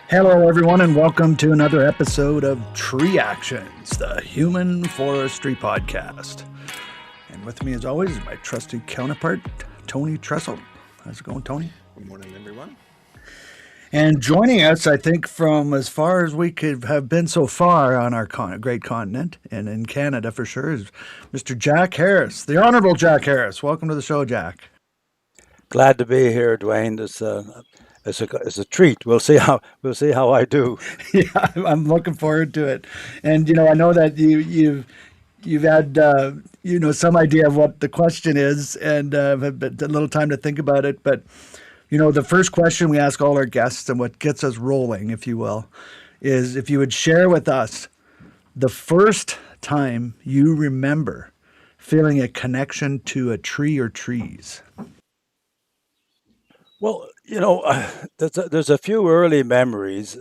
Hello, everyone, and welcome to another episode of Tree Actions, the Human Forestry Podcast. And with me, as always, is my trusty counterpart, Tony Tressel. How's it going, Tony? Good morning, everyone. And joining us, I think, from as far as we could have been so far on our great continent, and in Canada for sure, is Mr. Jack Harris, the Honorable Jack Harris. Welcome to the show, Jack. Glad to be here, Dwayne. It's a treat. We'll see how I do. Yeah, I'm looking forward to it. And I know that you've had some idea of what the question is, and have had a little time to think about it. But the first question we ask all our guests, and what gets us rolling, if you will, is if you would share with us the first time you remember feeling a connection to a tree or trees. Well, there's a few early memories.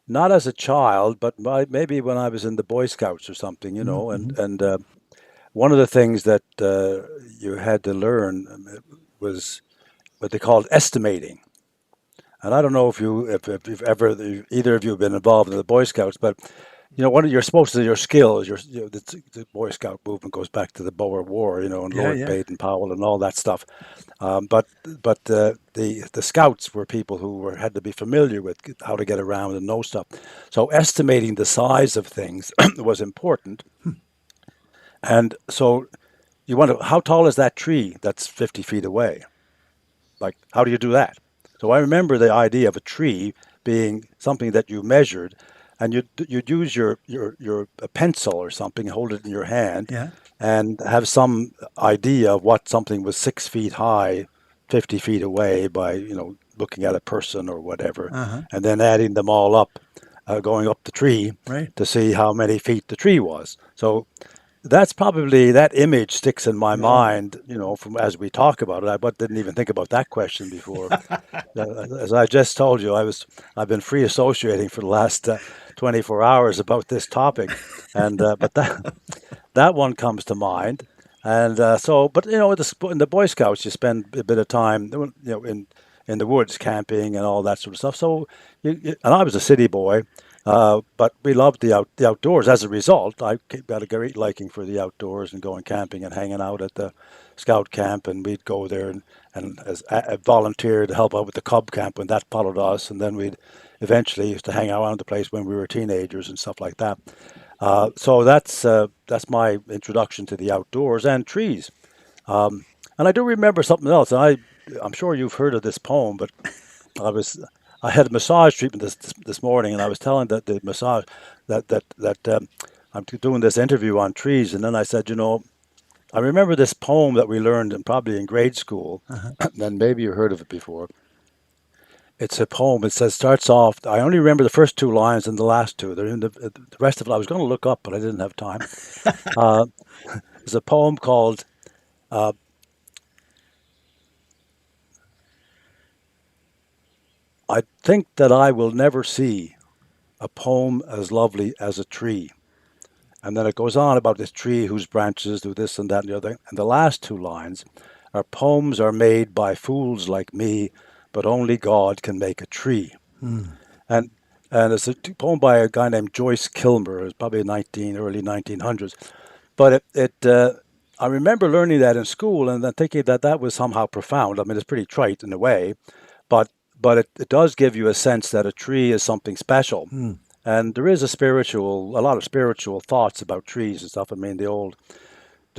Not as a child, but maybe when I was in the Boy Scouts or something. And one of the things that you had to learn was what they called estimating. And I don't know if you've ever either of you have been involved in the Boy Scouts, but you're supposed to your skill is the Boy Scout movement goes back to the Boer War, and Lord Baden-Powell and all that stuff. The Scouts were people who had to be familiar with how to get around and know stuff. So estimating the size of things was important. And so you wonder, how tall is that tree that's 50 feet away? Like, how do you do that? So I remember the idea of a tree being something that you measured, and you'd use your a pencil or something, hold it in your hand, and have some idea of what something was 6 feet high, 50 feet away by looking at a person or whatever, and then adding them all up, going up the tree to see how many feet the tree was. So that's probably, that image sticks in my mind, from as we talk about it. I didn't even think about that question before. As I just told you, I've been free associating for the last 24 hours about this topic, and but that one comes to mind. And but in the Boy Scouts, you spend a bit of time, in the woods, camping and all that sort of stuff. So, and I was a city boy. But we loved the outdoors. As a result, I got a great liking for the outdoors and going camping and hanging out at the scout camp. And we'd go there and as volunteer to help out with the Cub camp when that followed us. And then we'd eventually used to hang around the place when we were teenagers and stuff like that. So that's my introduction to the outdoors and trees. And I do remember something else. And I'm sure you've heard of this poem, but I had a massage treatment this morning, and I was telling the massage that I'm doing this interview on trees, and then I said, I remember this poem that we learned probably in grade school, and maybe you heard of it before. It's a poem. It starts off. I only remember the first two lines and the last two. They're in the rest of it. I was going to look up, but I didn't have time. There's a poem called. I think that I will never see a poem as lovely as a tree. And then it goes on about this tree whose branches do this and that and the other. And the last two lines are, poems are made by fools like me, but only God can make a tree. And it's a poem by a guy named Joyce Kilmer. It's probably early 1900s. But I remember learning that in school and then thinking that was somehow profound. I mean, it's pretty trite in a way, but it does give you a sense that a tree is something special. And there is a lot of spiritual thoughts about trees and stuff. I mean, the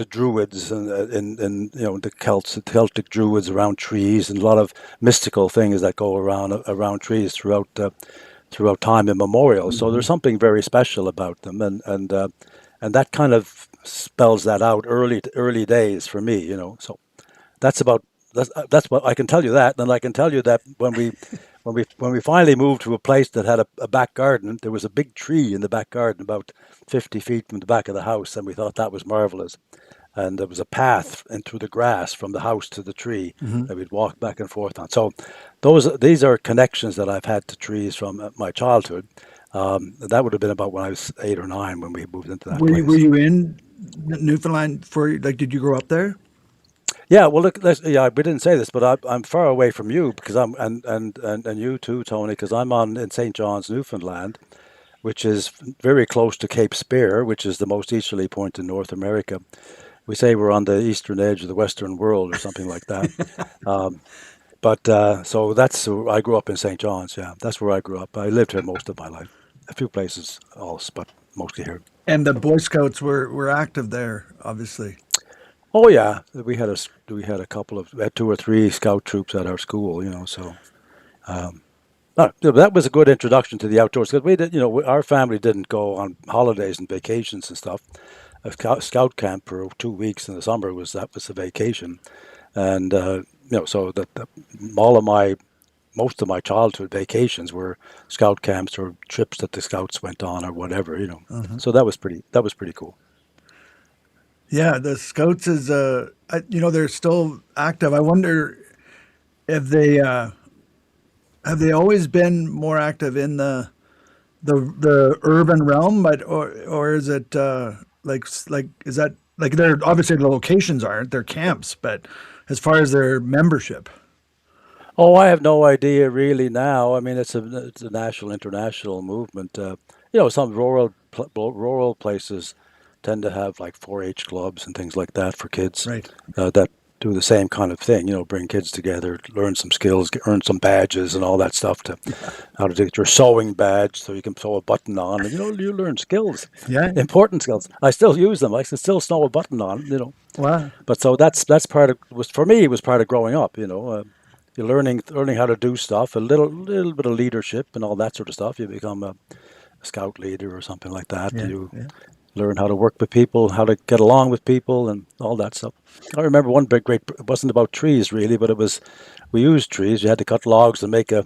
Druids and the Celtic Druids around trees, and a lot of mystical things that go around trees throughout time immemorial. So there's something very special about them, and that kind of spells that out early days for me. So that's what I can tell you that. And I can tell you that when we finally moved to a place that had a back garden, there was a big tree in the back garden about 50 feet from the back of the house, and we thought that was marvelous. And there was a path into the grass from the house to the tree that we'd walk back and forth on. So these are connections that I've had to trees from my childhood. That would have been about when I was 8 or 9 when we moved into that place. Were you in Newfoundland did you grow up there? Yeah, well, look, yeah, we didn't say this, but I'm far away from you because I'm and you too, Tony, because I'm on in St. John's, Newfoundland, which is very close to Cape Spear, which is the most easterly point in North America. We say we're on the eastern edge of the Western world or something like that. Um, but so I grew up in St. John's. Yeah, that's where I grew up. I lived here most of my life. A few places else, but mostly here. And the Boy Scouts were active there, obviously. Oh yeah, we had a couple of we had two or three scout troops at our school. So no, that was a good introduction to the outdoors because we did. Our family didn't go on holidays and vacations and stuff. A scout camp for 2 weeks in the summer was a vacation, and so that all of my most of my childhood vacations were scout camps or trips that the scouts went on or whatever. Uh-huh. So that was pretty cool. Yeah, the Scouts is they're still active. I wonder if they have they always been more active in the urban realm, but or is it like is that like they're obviously the locations aren't their camps, but as far as their membership, Oh, I have no idea really now. I mean, it's a national, international movement. Some rural places tend to have like 4-H clubs and things like that for kids right? that do the same kind of thing. Bring kids together, learn some skills, earn some badges and all that stuff to how to get your sewing badge so you can sew a button on, and you learn skills, Yeah. important skills. I still use them. I can still sew a button on. Wow. But so that's part of was for me it was part of growing up. You're learning how to do stuff, a little bit of leadership and all that sort of stuff. You become a scout leader or something like that. Yeah. You Yeah. learn how to work with people, how to get along with people, and all that stuff. I remember one big great. It wasn't about trees really, but we used trees. You had to cut logs and make a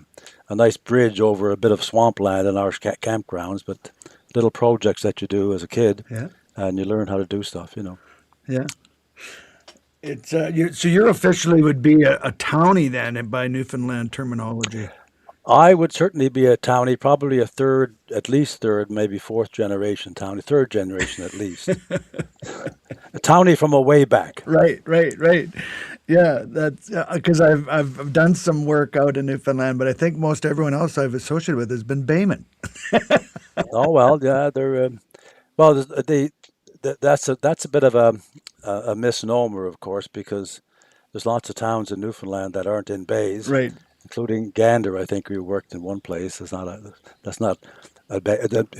nice bridge over a bit of swampland in our campgrounds. But little projects that you do as a kid, Yeah. and you learn how to do stuff. Yeah. It's so you're officially would be a townie then by Newfoundland terminology. I would certainly be a townie, probably a third, at least third, maybe fourth generation townie, third generation at least. A townie from a way back. Right, right, right. Yeah, that's because I've done some work out in Newfoundland, but I think most everyone else I've associated with has been Bayman. Oh well, yeah, they're well. That's a bit of a misnomer, of course, because there's lots of towns in Newfoundland that aren't in bays, Right, including Gander. I think we worked in one place. That's not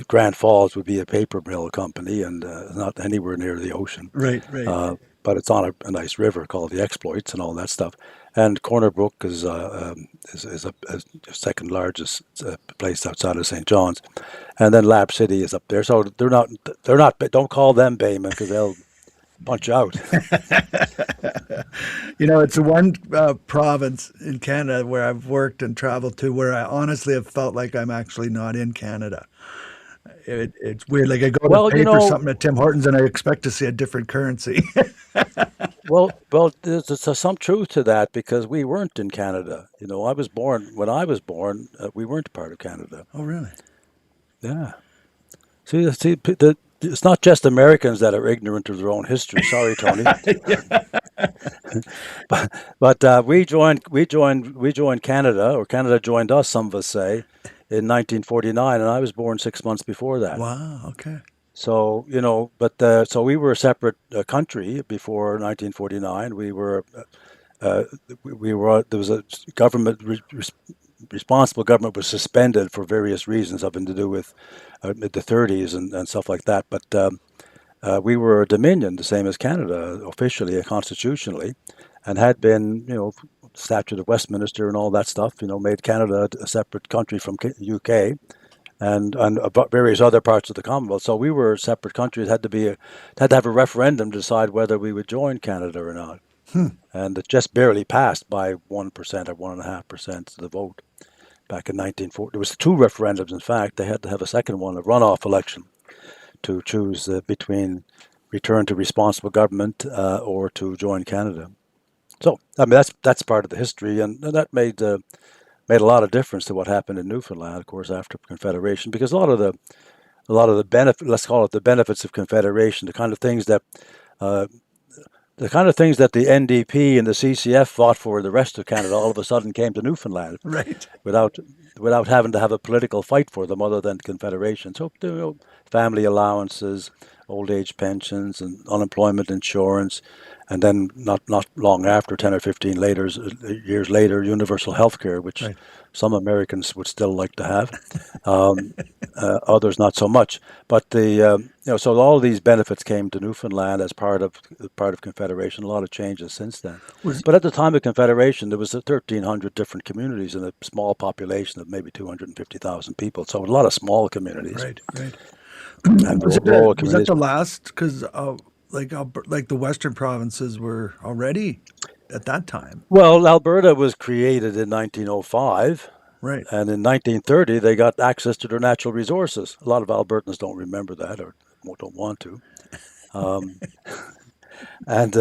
Grand Falls would be a paper mill company, and not anywhere near the ocean. right, right. But it's on a nice river called the Exploits and all that stuff. And Corner Brook is a second largest place outside of St. John's, and then Lab City is up there. So they're not. Don't call them Bayman because they'll punch you out. It's the one province in Canada where I've worked and traveled to where I honestly have felt like I'm actually not in Canada. It's weird. Like I go to Well, pay for something at Tim Hortons and I expect to see a different currency. there's some truth to that because we weren't in Canada. I was born when I was born. We weren't part of Canada. Oh, really? Yeah. It's not just Americans that are ignorant of their own history. Sorry, Tony. But we joined Canada, or Canada joined us. Some of us say, in 1949, and I was born 6 months before that. Wow. Okay. So so we were a separate country before 1949. We were there was a responsible government was suspended for various reasons having to do with the 30s and stuff like that. But we were a dominion, the same as Canada, officially and constitutionally, and had been, Statute of Westminster and all that stuff, made Canada a separate country from UK and about various other parts of the Commonwealth. So we were a separate country. It had to have a referendum to decide whether we would join Canada or not. And it just barely passed by 1% or 1.5% of the vote back in 1940. There was two referendums, in fact. They had to have a second one, a runoff election, to choose between return to responsible government or to join Canada. So, I mean, that's part of the history, and that made a lot of difference to what happened in Newfoundland, of course, after Confederation, because a lot of the benefit, let's call it the benefits of Confederation, the kind of things that uh, the kind of things that the NDP and the CCF fought for the rest of Canada all of a sudden came to Newfoundland Right. without without having to have a political fight for them other than Confederation. So family allowances, old age pensions, and unemployment insurance, and then not long after, 10 or 15 years later, universal health care, which Right. some Americans would still like to have. Um, Others not so much. But so all of these benefits came to Newfoundland as part of Confederation. A lot of changes since then. Was But at the time of Confederation, there was 1,300 different communities and a small population of maybe 250,000 people. So a lot of small communities right. Right. and rural Was that communities. the last? Because like the Western provinces were already at that time. Well, Alberta was created in 1905. Right. And in 1930, they got access to their natural resources. A lot of Albertans don't remember that or don't want to. Um, and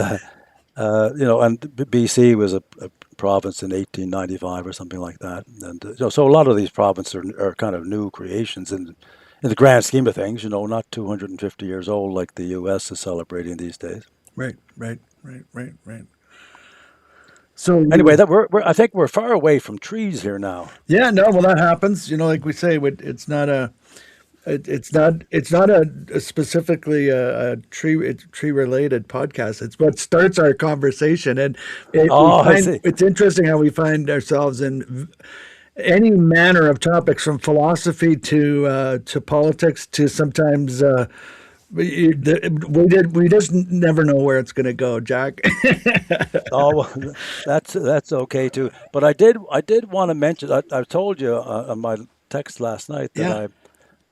and BC was a province in 1895 or something like that. And so a lot of these provinces are kind of new creations in the grand scheme of things. Not 250 years old like the U.S. is celebrating these days. Right. Right. Right. Right. Right. So Anyway, I think we're far away from trees here now. yeah, no, well that happens. Like we say, it's not it's not a specifically a tree related podcast. It's what starts our conversation, and we Oh, I find see. it's interesting how we find ourselves in any manner of topics, from philosophy to politics to sometimes. We just never know where it's going to go, Jack. Oh, well, that's okay too. But I did want to mention. I told you on my text last night that Yeah.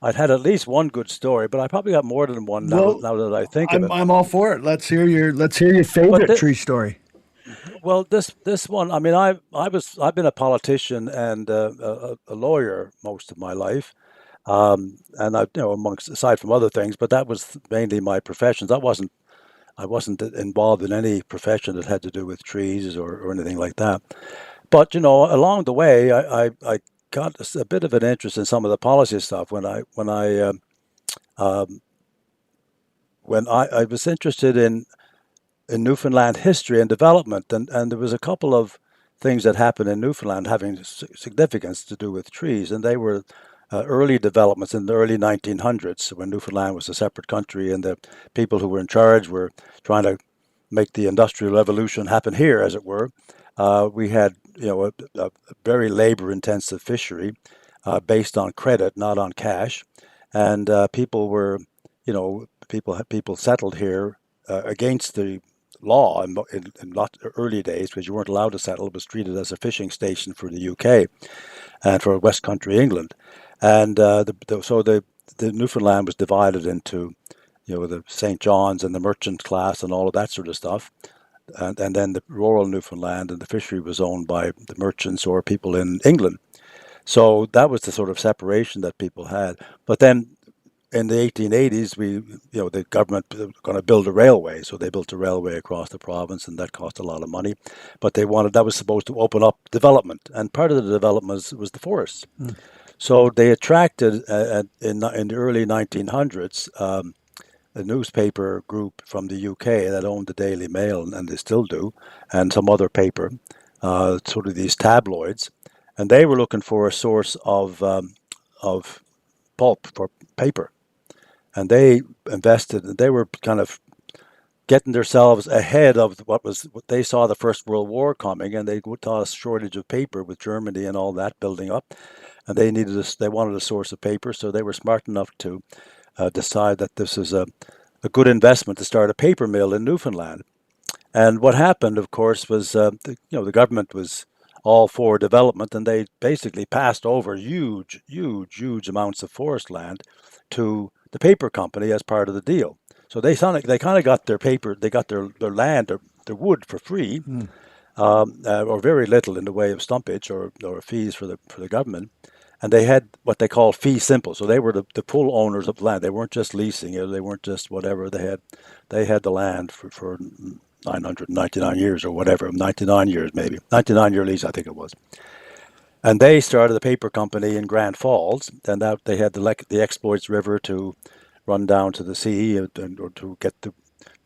I'd had at least one good story, but I probably got more than one now. Well, Now that I think of I'm it. I'm all for it. Let's hear your But favorite tree story. well, this one. I mean, I've been a politician and a lawyer most of my life, and amongst aside from other things, but that was mainly my professions. I wasn't involved in any profession that had to do with trees or anything like that. But along the way, I got a bit of an interest in some of the policy stuff um, when I was interested in Newfoundland history and development, and there was a couple of things that happened in Newfoundland having significance to do with trees, and they were early developments in the early 1900s when Newfoundland was a separate country, and the people who were in charge were trying to make the industrial revolution happen here, as it were. We had a very labor-intensive fishery based on credit, not on cash, and people settled here against the law in lot early days because you weren't allowed to settle. It was treated as a fishing station for the UK and for West Country England, and the Newfoundland was divided into the St. John's and the merchant class and all of that sort of stuff. And then the rural Newfoundland and the fishery was owned by the merchants or people in England. So that was the sort of separation that people had. But then in the 1880s, the government was going to build a railway, so they built a railway across the province, and that cost a lot of money. But that was supposed to open up development, and part of the development was the forests. So they attracted in the early 1900s. A newspaper group from the UK that owned the Daily Mail, and they still do, and some other paper, sort of these tabloids, and they were looking for a source of pulp for paper, and they invested, and they were kind of getting themselves ahead of what they saw the First World War coming, and they saw a shortage of paper with Germany and all that building up, and they wanted a source of paper, so they were smart enough to decide that this is a good investment to start a paper mill in Newfoundland. And what happened, of course, was the government was all for development, and they basically passed over huge, huge, huge amounts of forest land to the paper company as part of the deal. So they kind of got their paper, they got their land, their wood for free, or very little in the way of stumpage or fees for the government. And they had what they call fee simple. So they were the full owners of the land. They weren't just leasing it. They weren't just whatever. They had the land for 999 years or whatever, 99 years maybe, 99-year lease I think it was. And they started a paper company in Grand Falls, and that they had the Exploits River to run down to the sea or to get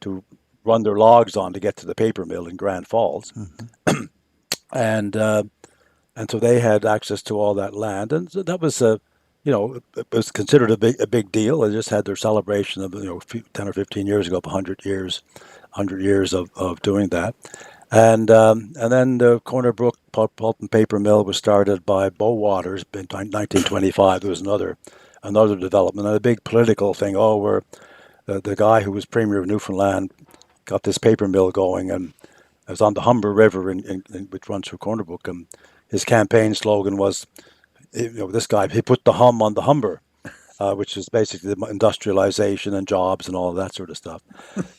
to run their logs on to get to the paper mill in Grand Falls, Mm-hmm. and uh, and so they had access to all that land, and so that was a, it was considered a big deal. They just had their celebration of 10 or 15 years ago, 100 years of doing that, and then the Corner Brook Pulp and Paper Mill was started by Bow Waters in 1925. There was another development and a big political thing. Oh, where the guy who was premier of Newfoundland got this paper mill going, and it was on the Humber River, which runs through Corner Brook, and his campaign slogan was, this guy, he put the hum on the Humber, which is basically the industrialization and jobs and all of that sort of stuff.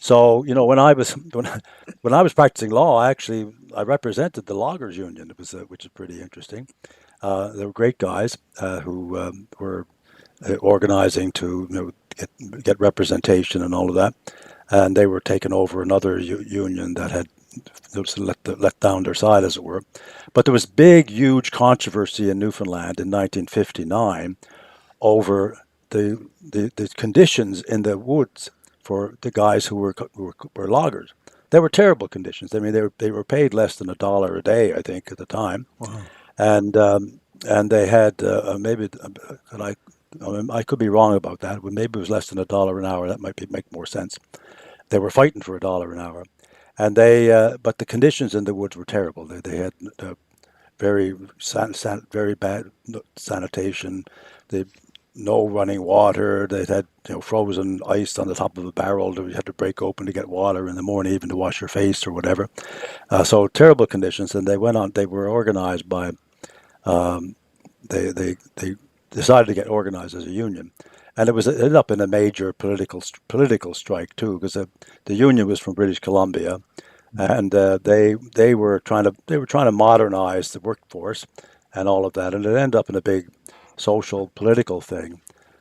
So, when I was practicing law, I represented the loggers union. It was which is pretty interesting. They were great guys who were organizing to get representation and all of that, and they were taking over another union that had let down their side, as it were. But there was huge controversy in Newfoundland in 1959 over the conditions in the woods for the guys who were loggers. They were terrible conditions. I mean, they were paid less than $1 a day, I think, at the time, Wow. and they had maybe I could be wrong about that. Maybe it was less than $1 an hour. That might make more sense. They were fighting for $1 an hour, and but the conditions in the woods were terrible. They had very very bad sanitation. They no running water. They had frozen ice on the top of a barrel that you had to break open to get water in the morning, even to wash your face or whatever. So terrible conditions. And they went on. They were organized by. They decided to get organized as a union, and it ended up in a major political strike too, because the union was from British Columbia, and they were trying to modernize the workforce and all of that, and it ended up in a big social political thing.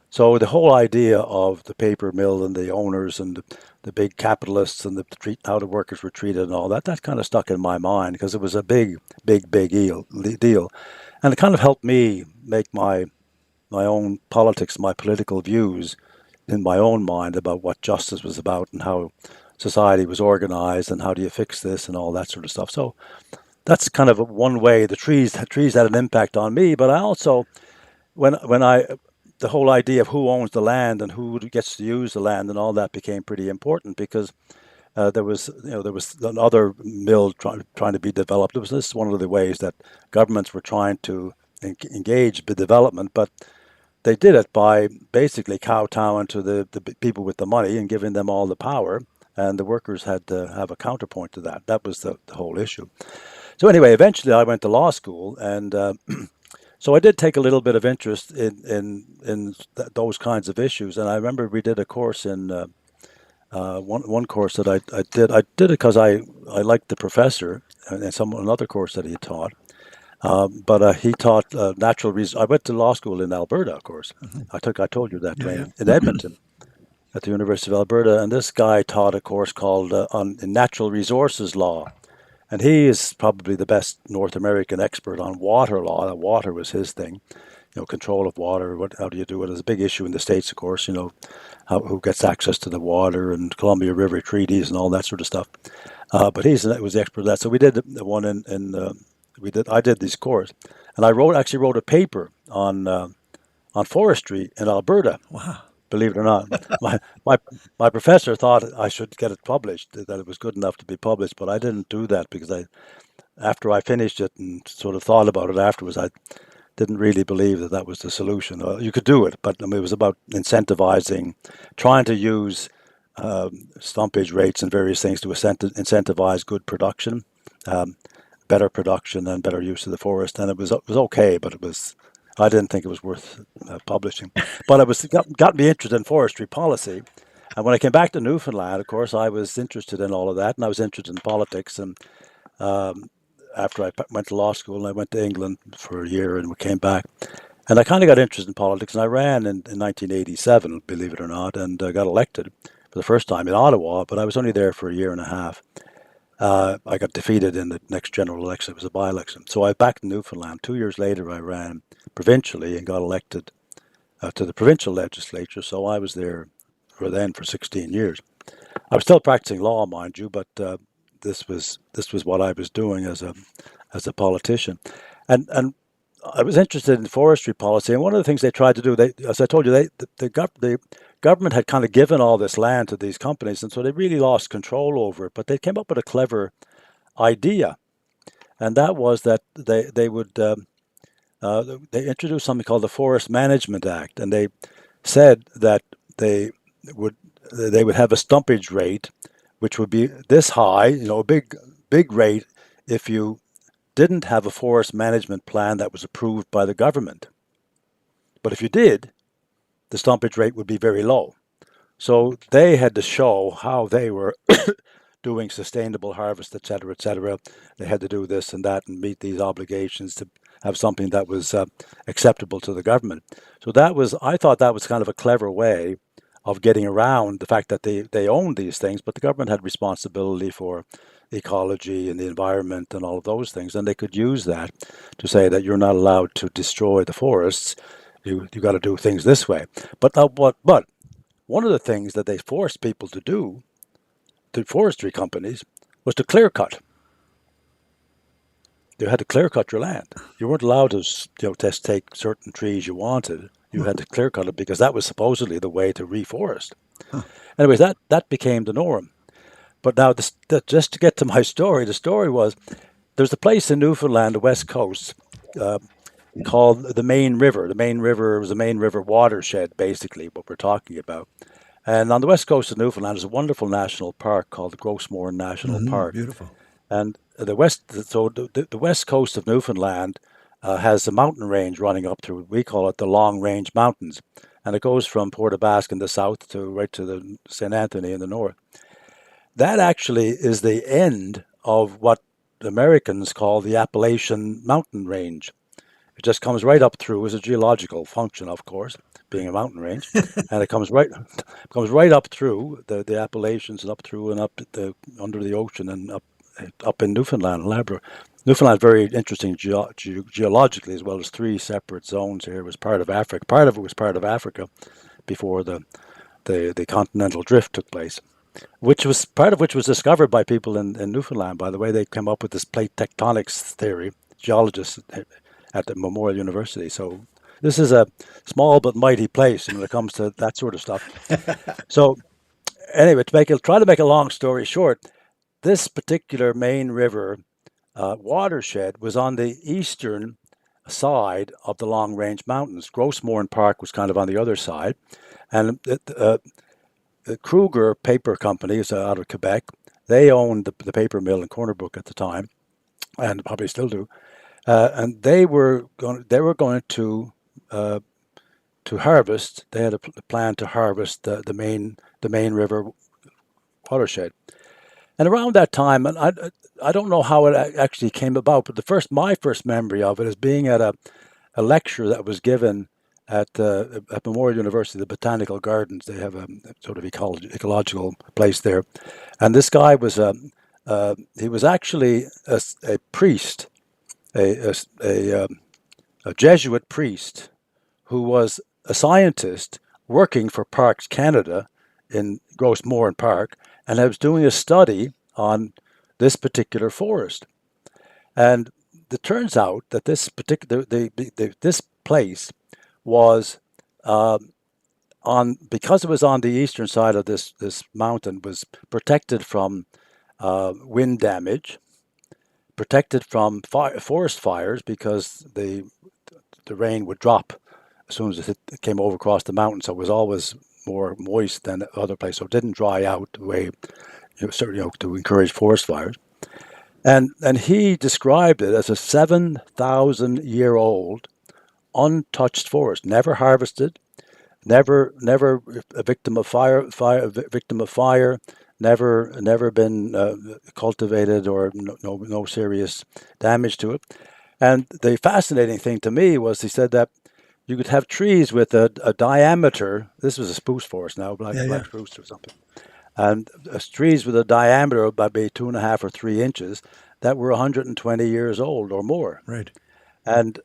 So the whole idea of the paper mill and the owners and the big capitalists and how the workers were treated and all that kind of stuck in my mind, because it was a big deal, and it kind of helped me make my own politics, my political views in my own mind about what justice was about and how society was organized and how do you fix this and all that sort of stuff. So that's kind of one way the trees had an impact on me. But I also, the whole idea of who owns the land and who gets to use the land and all that became pretty important, because there was another mill trying to be developed. This is one of the ways that governments were trying to engage the development, but they did it by basically kowtowing to the people with the money and giving them all the power, and the workers had to have a counterpoint to that. That was the whole issue. So anyway, eventually I went to law school, and so I did take a little bit of interest in those kinds of issues. And I remember we did a course in one course that I did. I did it because I liked the professor, and another course that he taught. But he taught natural resources. I went to law school in Alberta, of course. Mm-hmm. I told you that Yeah, training in yeah. Edmonton at the University of Alberta, and this guy taught a course called on in natural resources law, and he is probably the best North American expert on water law. Water was his thing, control of water. How do you do it? It's a big issue in the States, of course. Who gets access to the water and Columbia River treaties and all that sort of stuff. But was the expert of that. So we did the one I did this course, and I actually wrote a paper on forestry in Alberta. Wow. Believe it or not, my professor thought I should get it published, that it was good enough to be published, but I didn't do that because after I finished it and sort of thought about it afterwards, I didn't really believe that was the solution. You could do it, but I mean, it was about incentivizing, trying to use stumpage rates and various things to incentivize good production. Better production and better use of the forest, and it was okay, but I didn't think it was worth publishing. But it got me interested in forestry policy, and when I came back to Newfoundland, of course, I was interested in all of that, and I was interested in politics. And after I went to law school, and I went to England for a year, and we came back, and I kind of got interested in politics, and I ran in 1987, believe it or not, and got elected for the first time in Ottawa, but I was only there for a year and a half. I got defeated in the next general election. It was a by-election. So I back in Newfoundland. 2 years later, I ran provincially and got elected to the provincial legislature. So I was there for 16 years. I was still practicing law, mind you, but this was what I was doing as a politician, and I was interested in forestry policy. And one of the things they tried to do, they, as I told you, the government had kind of given all this land to these companies, and so they really lost control over it. But they came up with a clever idea, and that was that they introduced something called the Forest Management Act, and they said that they would they would have a stumpage rate, which would be this high, a big rate if you didn't have a forest management plan that was approved by the government. But if you did, the stumpage rate would be very low. So they had to show how they were doing sustainable harvest, et cetera, et cetera. They had to do this and that and meet these obligations to have something that was acceptable to the government. So I thought that was kind of a clever way of getting around the fact that they owned these things, but the government had responsibility for ecology and the environment and all of those things, and they could use that to say that you're not allowed to destroy the forests. You got to do things this way. But one of the things that they forced people to do, the forestry companies, was to clear cut. You had to clear cut your land. You weren't allowed to, just take certain trees you wanted. You had to clear cut it because that was supposedly the way to reforest. Huh. Anyways, that became the norm. But now, just to get to my story, the story was there's a place in Newfoundland, the west coast, called the Main River. The Main River was a Main River watershed, basically, what we're talking about. And on the west coast of Newfoundland is a wonderful national park called the Grossmoor National Park. Beautiful. And the west coast of Newfoundland has a mountain range running up through. We call it the Long Range Mountains, and it goes from Port aux Basques in the south to right to the St. Anthony in the north. That actually is the end of what the Americans call the Appalachian Mountain Range. It just comes right up through as a geological function, of course, being a mountain range, and it comes right up through the Appalachians and up through and up under the ocean and up in Newfoundland and Labrador. Newfoundland is very interesting geologically, as well as three separate zones here. It was part of Africa. Part of it was part of Africa before the continental drift took place, part of which was discovered by people in Newfoundland. By the way, they came up with this plate tectonics theory, geologists at the Memorial University. So this is a small but mighty place when it comes to that sort of stuff. So anyway, try to make a long story short, this particular Main River watershed was on the eastern side of the Long Range Mountains. Grossmoor Park was kind of on the other side, and the Kruger Paper Company is out of Quebec. They owned the paper mill in Corner Brook at the time, and probably still do. And they were going to harvest. They had a plan to harvest the main river watershed. And around that time, and I don't know how it actually came about, but my first memory of it is being at a lecture that was given at Memorial University, the Botanical Gardens. They have a sort of ecological place there, and this guy was he was actually a priest, a Jesuit priest who was a scientist working for Parks Canada in Grossmoor Park, and I was doing a study on this particular forest. And it turns out that this particular this place was because it was on the eastern side of this mountain, was protected from wind damage, protected from forest fires because the rain would drop as soon as it came over across the mountain, so it was always more moist than other places, so it didn't dry out the way to encourage forest fires. And he described it as a 7,000-year-old untouched forest, never harvested, never a victim of fire, never been cultivated, or no serious damage to it. And the fascinating thing to me was he said that you could have trees with a diameter. This was a spruce forest now, black spruce or something, and trees with a diameter of about maybe 2.5 or 3 inches that were 120 years old or more. Right. And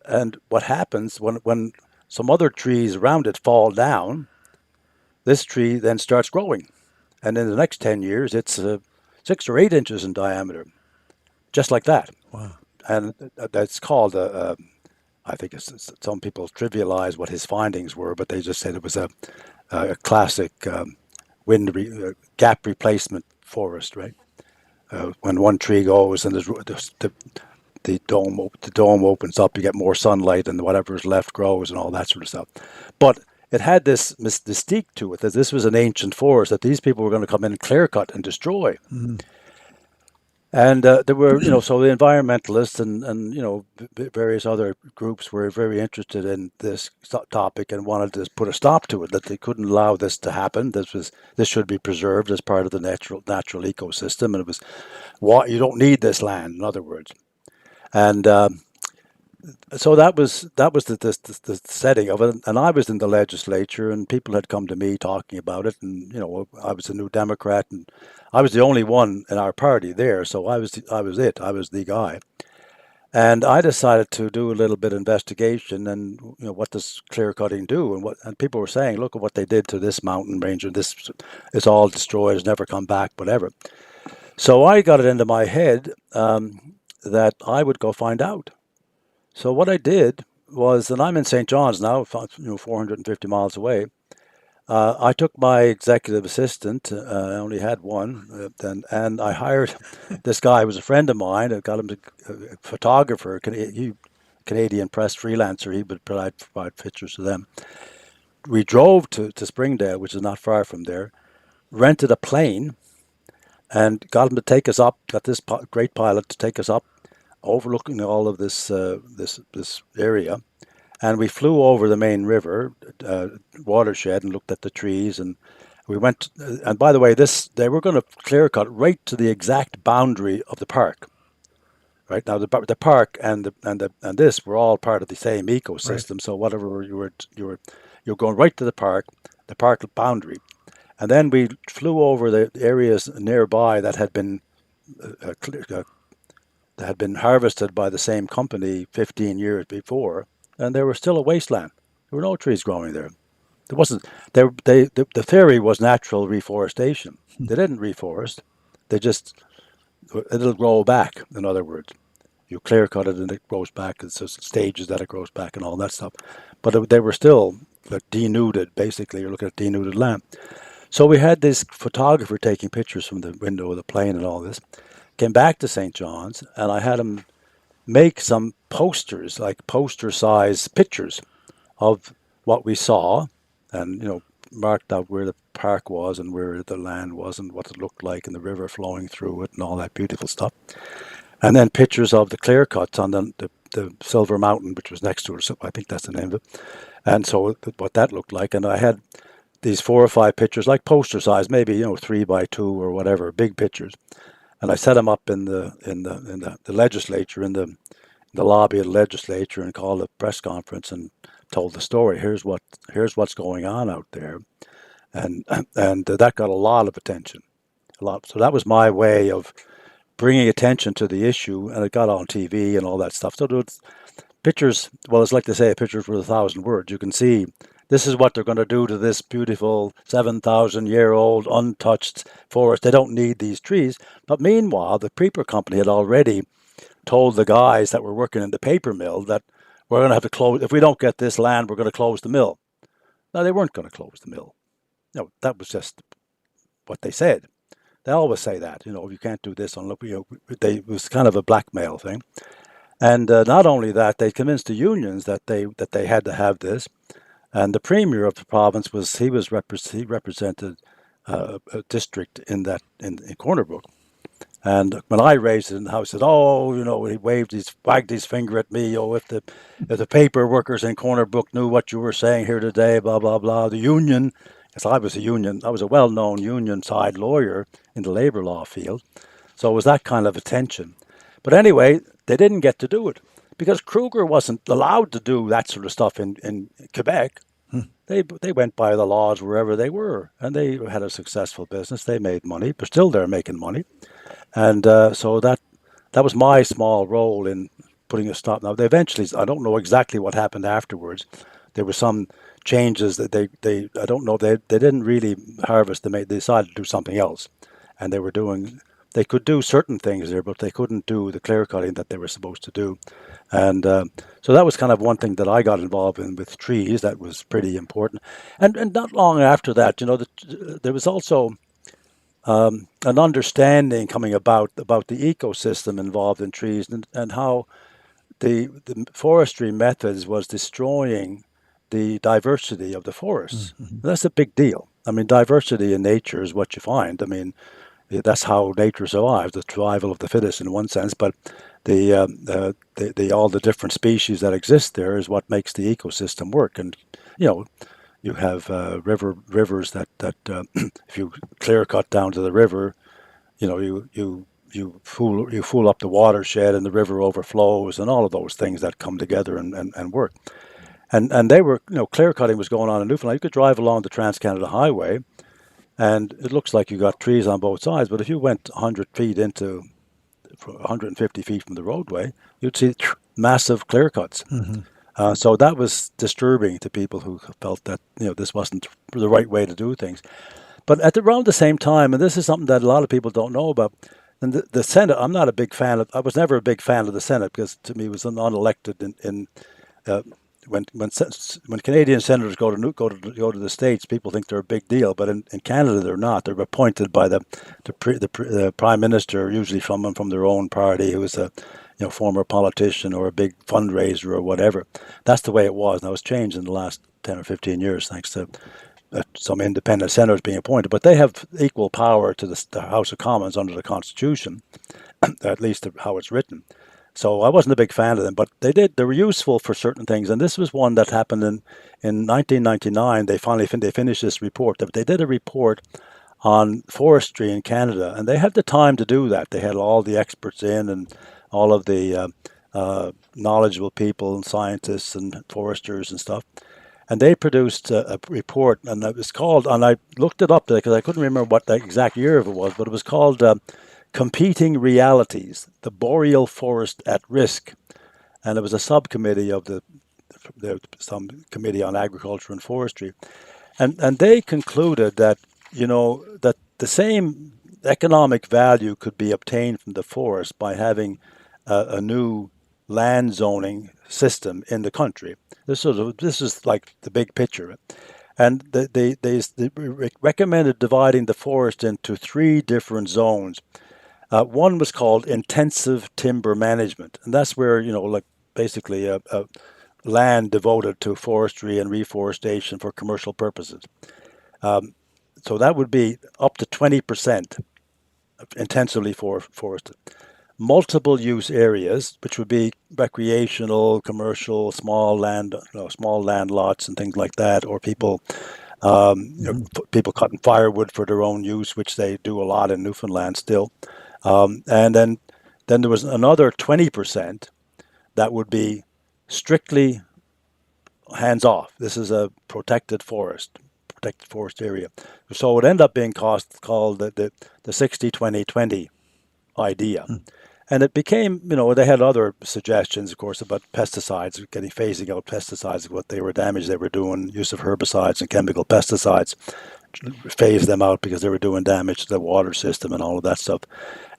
what happens when some other trees around it fall down, this tree then starts growing, and in the next 10 years, it's 6 or 8 inches in diameter, just like that. Wow. And that's called I think some people trivialize what his findings were, but they just said it was a classic gap replacement forest, right? When one tree goes and the dome opens up, you get more sunlight, and whatever is left grows, and all that sort of stuff. But it had this mystique to it that this was an ancient forest that these people were going to come in and clear cut and destroy. Mm-hmm. And there were, so the environmentalists and various other groups were very interested in this topic and wanted to put a stop to it, that they couldn't allow this to happen. This should be preserved as part of the natural ecosystem, and it was, you don't need this land, in other words. And so that was the setting of it. And I was in the legislature, and people had come to me talking about it. And I was a New Democrat, and I was the only one in our party there, so I was the guy. And I decided to do a little bit of investigation, and what does clear cutting do? And people were saying, look at what they did to this mountain range, and this is all destroyed, it's never come back, whatever. So I got it into my head that I would go find out. So what I did was, and I'm in St. John's now, 450 miles away. I took my executive assistant. I only had one, and I hired this guy who was a friend of mine. I got him a photographer, Canadian press freelancer. He would provide pictures to them. We drove to Springdale, which is not far from there, rented a plane, and got him to take us up. Got this great pilot to take us up, overlooking all of this area. And we flew over the main river watershed and looked at the trees, and we went. And by the way, they were going to clear cut right to the exact boundary of the park. Right now, the park and this were all part of the same ecosystem. Right. So whatever you're going right to the park boundary, and then we flew over the areas nearby that had been harvested by the same company 15 years before. And there was still a wasteland. There were no trees growing there. There wasn't. The theory was natural reforestation. They didn't reforest. It'll grow back. In other words, you clear cut it and it grows back. It's just stages that it grows back and all that stuff. But they were still denuded. Basically, you're looking at denuded land. So we had this photographer taking pictures from the window of the plane and all this. Came back to St. John's, and I had him make some posters, like poster-size pictures of what we saw, and marked out where the park was and where the land was and what it looked like and the river flowing through it and all that beautiful stuff. And then pictures of the clear cuts on the Silver Mountain, which was next to it. So I think that's the name of it. And so what that looked like. And I had these 4 or 5 pictures, like poster size, maybe 3 by 2 or whatever, big pictures. And I set them up in the legislature, in the lobby of the legislature, and called a press conference and told the story. Here's what's going on out there, and that got a lot of attention, a lot. So that was my way of bringing attention to the issue, and it got on TV and all that stuff. So pictures. Well, it's like they say, a picture's worth 1,000 words. You can see. This is what they're going to do to this beautiful 7,000-year-old untouched forest. They don't need these trees. But meanwhile, the paper company had already told the guys that were working in the paper mill that we're going to have to close. If we don't get this land, we're going to close the mill. No, they weren't going to close the mill. No, that was just what they said. They always say that, you can't do this. It was kind of a blackmail thing. And not only that, they convinced the unions that they had to have this. And the premier of the province he represented a district in Corner Brook. And when I raised it in the house, said, he wagged his finger at me. If the paper workers in Corner Brook knew what you were saying here today, blah blah blah. The union, because I was a well-known union side lawyer in the labor law field, so it was that kind of attention. But anyway, they didn't get to do it, because Kruger wasn't allowed to do that sort of stuff in Quebec. They went by the laws wherever they were, and they had a successful business. They made money, but still they're making money. And so that was my small role in putting a stop. Now, they eventually, I don't know exactly what happened afterwards. there were some changes that they I don't know, they didn't really harvest. They decided to do something else, and they could do certain things there, but they couldn't do the clear cutting that they were supposed to do. And so that was kind of one thing that I got involved in with trees. That was pretty important. And not long after that, there was also an understanding coming about the ecosystem involved in trees, and how the forestry methods was destroying the diversity of the forests. That's a big deal. I mean, diversity in nature is what you find. I mean, that's how nature survives, the survival of the fittest in one sense. But the all the different species that exist there is what makes the ecosystem work. And you know, you have rivers that if you clear cut down to the river, you fool up the watershed, and the river overflows, and all of those things that come together and work. And they were, clear cutting was going on in Newfoundland. You could drive along the Trans-Canada Highway, and it looks like you got trees on both sides. But if you went 100 feet 150 feet from the roadway, you'd see massive clear cuts. So that was disturbing to people who felt that this wasn't the right way to do things. But around the same time, and this is something that a lot of people don't know about, and the Senate, I'm not a big fan of. I was never a big fan of the Senate, because to me it was unelected. When Canadian senators go to the States, people think they're a big deal, but in Canada they're not. They're appointed by the prime minister, usually from their own party, who is a former politician or a big fundraiser or whatever. That's the way it was. Now it's changed in the last 10 or 15 years, thanks to some independent senators being appointed. But they have equal power to the House of Commons under the Constitution, at least how it's written. So I wasn't a big fan of them, but they were useful for certain things. And this was one that happened in 1999. They finished this report. They did a report on forestry in Canada, and they had the time to do that. They had all the experts in, and all of the knowledgeable people and scientists and foresters and stuff. And they produced a report, and it was called, and I looked it up there because I couldn't remember what the exact year of it was, but it was called Competing Realities, the Boreal Forest at Risk. And it was a subcommittee of some committee on agriculture and forestry. And they concluded that, that the same economic value could be obtained from the forest by having a new land zoning system in the country. This is like the big picture. And they recommended dividing the forest into 3 different zones. One was called intensive timber management, and that's where, basically a land devoted to forestry and reforestation for commercial purposes. So that would be up to 20% intensively forested. Multiple use areas, which would be recreational, commercial, small land lots and things like that, or people cutting firewood for their own use, which they do a lot in Newfoundland still. And then there was another 20% that would be strictly hands off. This is a protected forest area. So it would end up being called the 60-20-20 idea. And it became, they had other suggestions, of course, about pesticides, phasing out pesticides, what they were doing, use of herbicides and chemical pesticides, phase them out because they were doing damage to the water system and all of that stuff.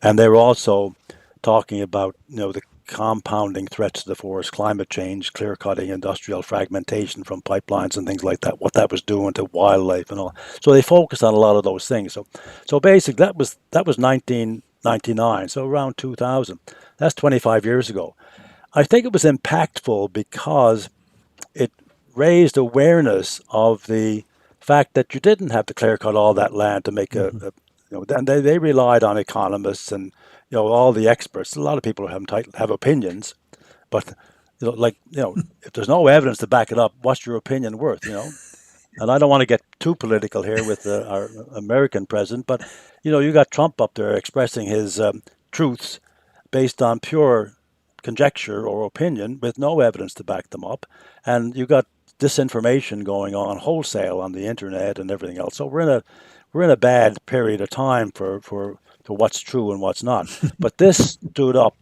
And they were also talking about, the compounding threats to the forest, climate change, clear cutting, industrial fragmentation from pipelines and things like that, what that was doing to wildlife and all. So they focused on a lot of those things. So basically that was 1999, so around 2000. That's 25 years ago. I think it was impactful because it raised awareness of the fact that you didn't have to clear cut all that land to make and they relied on economists and all the experts. A lot of people have opinions, but if there's no evidence to back it up, what's your opinion worth? And I don't want to get too political here with our American president, but you got Trump up there expressing his truths based on pure conjecture or opinion with no evidence to back them up, and you got disinformation going on wholesale on the internet and everything else. So we're in a bad period of time for what's true and what's not. But this stood up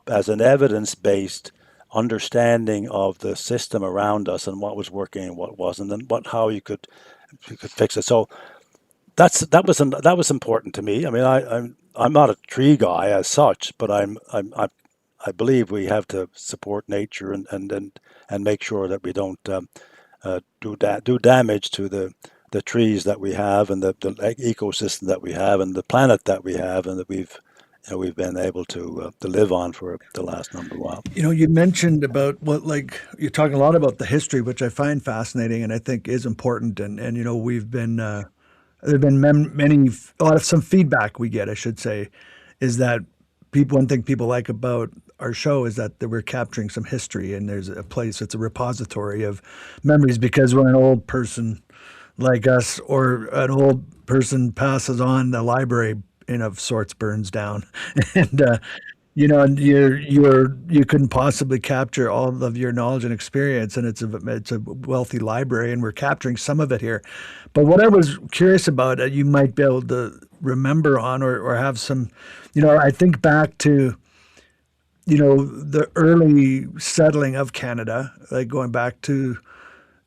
as an evidence-based understanding of the system around us and what was working and what wasn't, and how you could fix it. So that was important to me. I mean, I'm not a tree guy as such, but I believe we have to support nature and make sure that we don't do damage to the trees that we have and the ecosystem that we have and the planet that we have and that we've been able to live on for the last number of while. You mentioned about you're talking a lot about the history, which I find fascinating and I think is important. And we've been there've been a lot of some feedback we get, I should say, is that one thing people like about our show is that we're capturing some history and there's a place, it's a repository of memories because when an old person like us or an old person passes on, the library of sorts burns down, and and you couldn't possibly capture all of your knowledge and experience, and it's a wealthy library, and we're capturing some of it here. But what I was curious about, you might be able to remember on or have some, I think back to the early settling of Canada, like going back to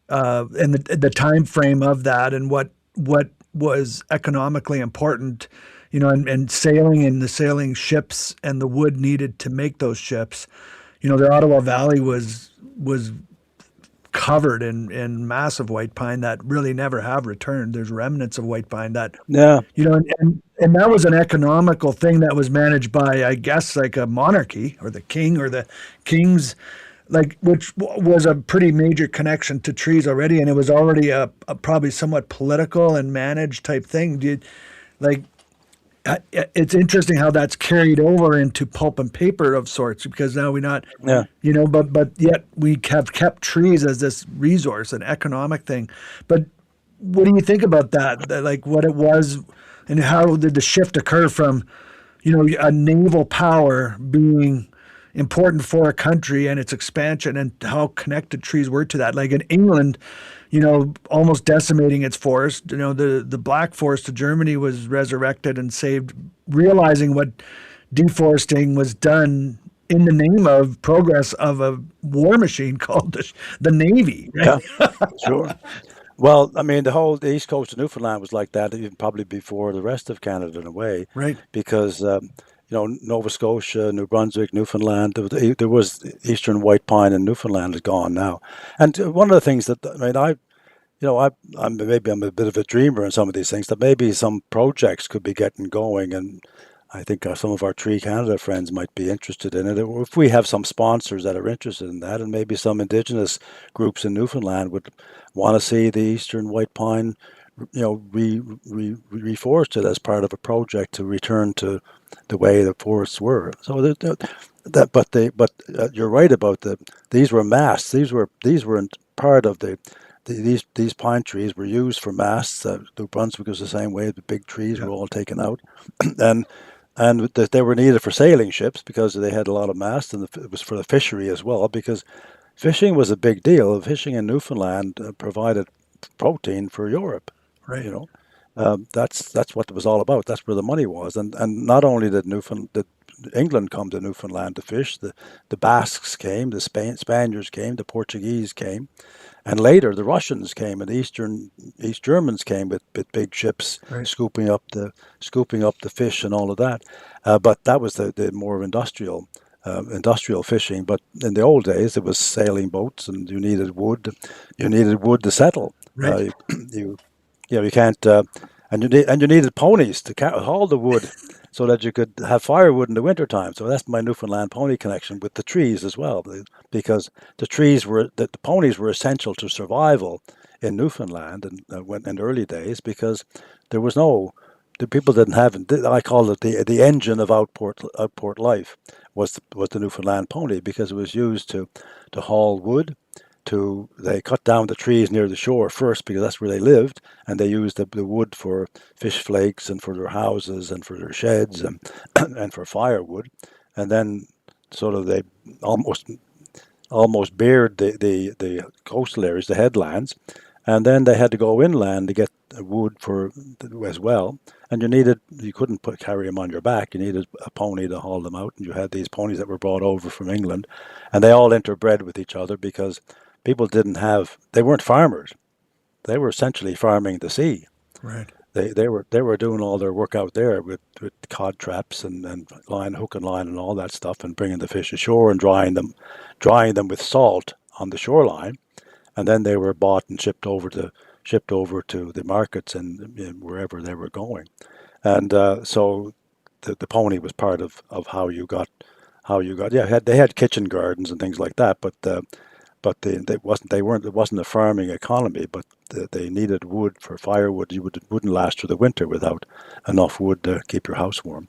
and the time frame of that and what was economically important, and sailing and the sailing ships and the wood needed to make those ships. The Ottawa Valley was covered in massive white pine that really never have returned. There's remnants of white pine that, Yeah, and that was an economical thing that was managed by, I guess, like a monarchy or the king or the kings, like, which was a pretty major connection to trees already, and it was already a probably somewhat political and managed type thing. Like, it's interesting how that's carried over into pulp and paper of sorts because now we not, yeah. but yet we have kept trees as this resource, an economic thing. But what do you think about that? Like what it was, and how did the shift occur from, a naval power being important for a country and its expansion, and how connected trees were to that? Like in England, almost decimating its forest. The Black Forest of Germany was resurrected and saved, realizing what deforesting was done in the name of progress of a war machine called the Navy. Yeah, Right? sure. Well, I mean, the east coast of Newfoundland was like that even probably before the rest of Canada in a way, Right. because Nova Scotia, New Brunswick, Newfoundland, there was eastern white pine in Newfoundland is gone now. And one of the things that I mean, maybe I'm a bit of a dreamer in some of these things that maybe some projects could be getting going, and I think some of our Tree Canada friends might be interested in it. If we have some sponsors that are interested in that, and maybe some Indigenous groups in Newfoundland would want to see the eastern white pine, reforested as part of a project to return to the way the forests were. So you're right about these were masts. These weren't part of these pine trees were used for masts. New Brunswick was the same way. The big trees Yeah. were all taken out, and they were needed for sailing ships because they had a lot of masts, and it was for the fishery as well because fishing was a big deal. Fishing in Newfoundland provided protein for Europe. Right. You know, that's what it was all about. That's where the money was, and not only did England come to Newfoundland to fish, the Basques came, the Spaniards came, the Portuguese came, and later the Russians came, and the East Germans came with big ships Right. scooping up the fish and all of that. But that was the more industrial fishing. But in the old days, it was sailing boats, and you needed wood. You needed wood to settle. Right. You you can't, and you needed ponies to haul the wood, so that you could have firewood in the wintertime. So that's my Newfoundland pony connection with the trees as well, because the ponies were essential to survival in Newfoundland and when in the early days because there was no the people didn't have I call it the engine of outport life was the Newfoundland pony because it was used to haul wood. They cut down the trees near the shore first because that's where they lived, and they used the wood for fish flakes and for their houses and for their sheds and and for firewood, and then sort of they almost bared the coastal areas, the headlands, and then they had to go inland to get wood for as well. And you couldn't carry them on your back. You needed a pony to haul them out, and you had these ponies that were brought over from England, and they all interbred with each other because people they weren't farmers. They were essentially farming the sea. Right. They were doing all their work out there with cod traps and hook and line and all that stuff, and bringing the fish ashore and drying them with salt on the shoreline, and then they were bought and shipped over to the markets and wherever they were going. And so the pony was part of how you got yeah, they had kitchen gardens and things like that, but it wasn't a farming economy, but they needed wood for firewood. It wouldn't last through the winter without enough wood to keep your house warm.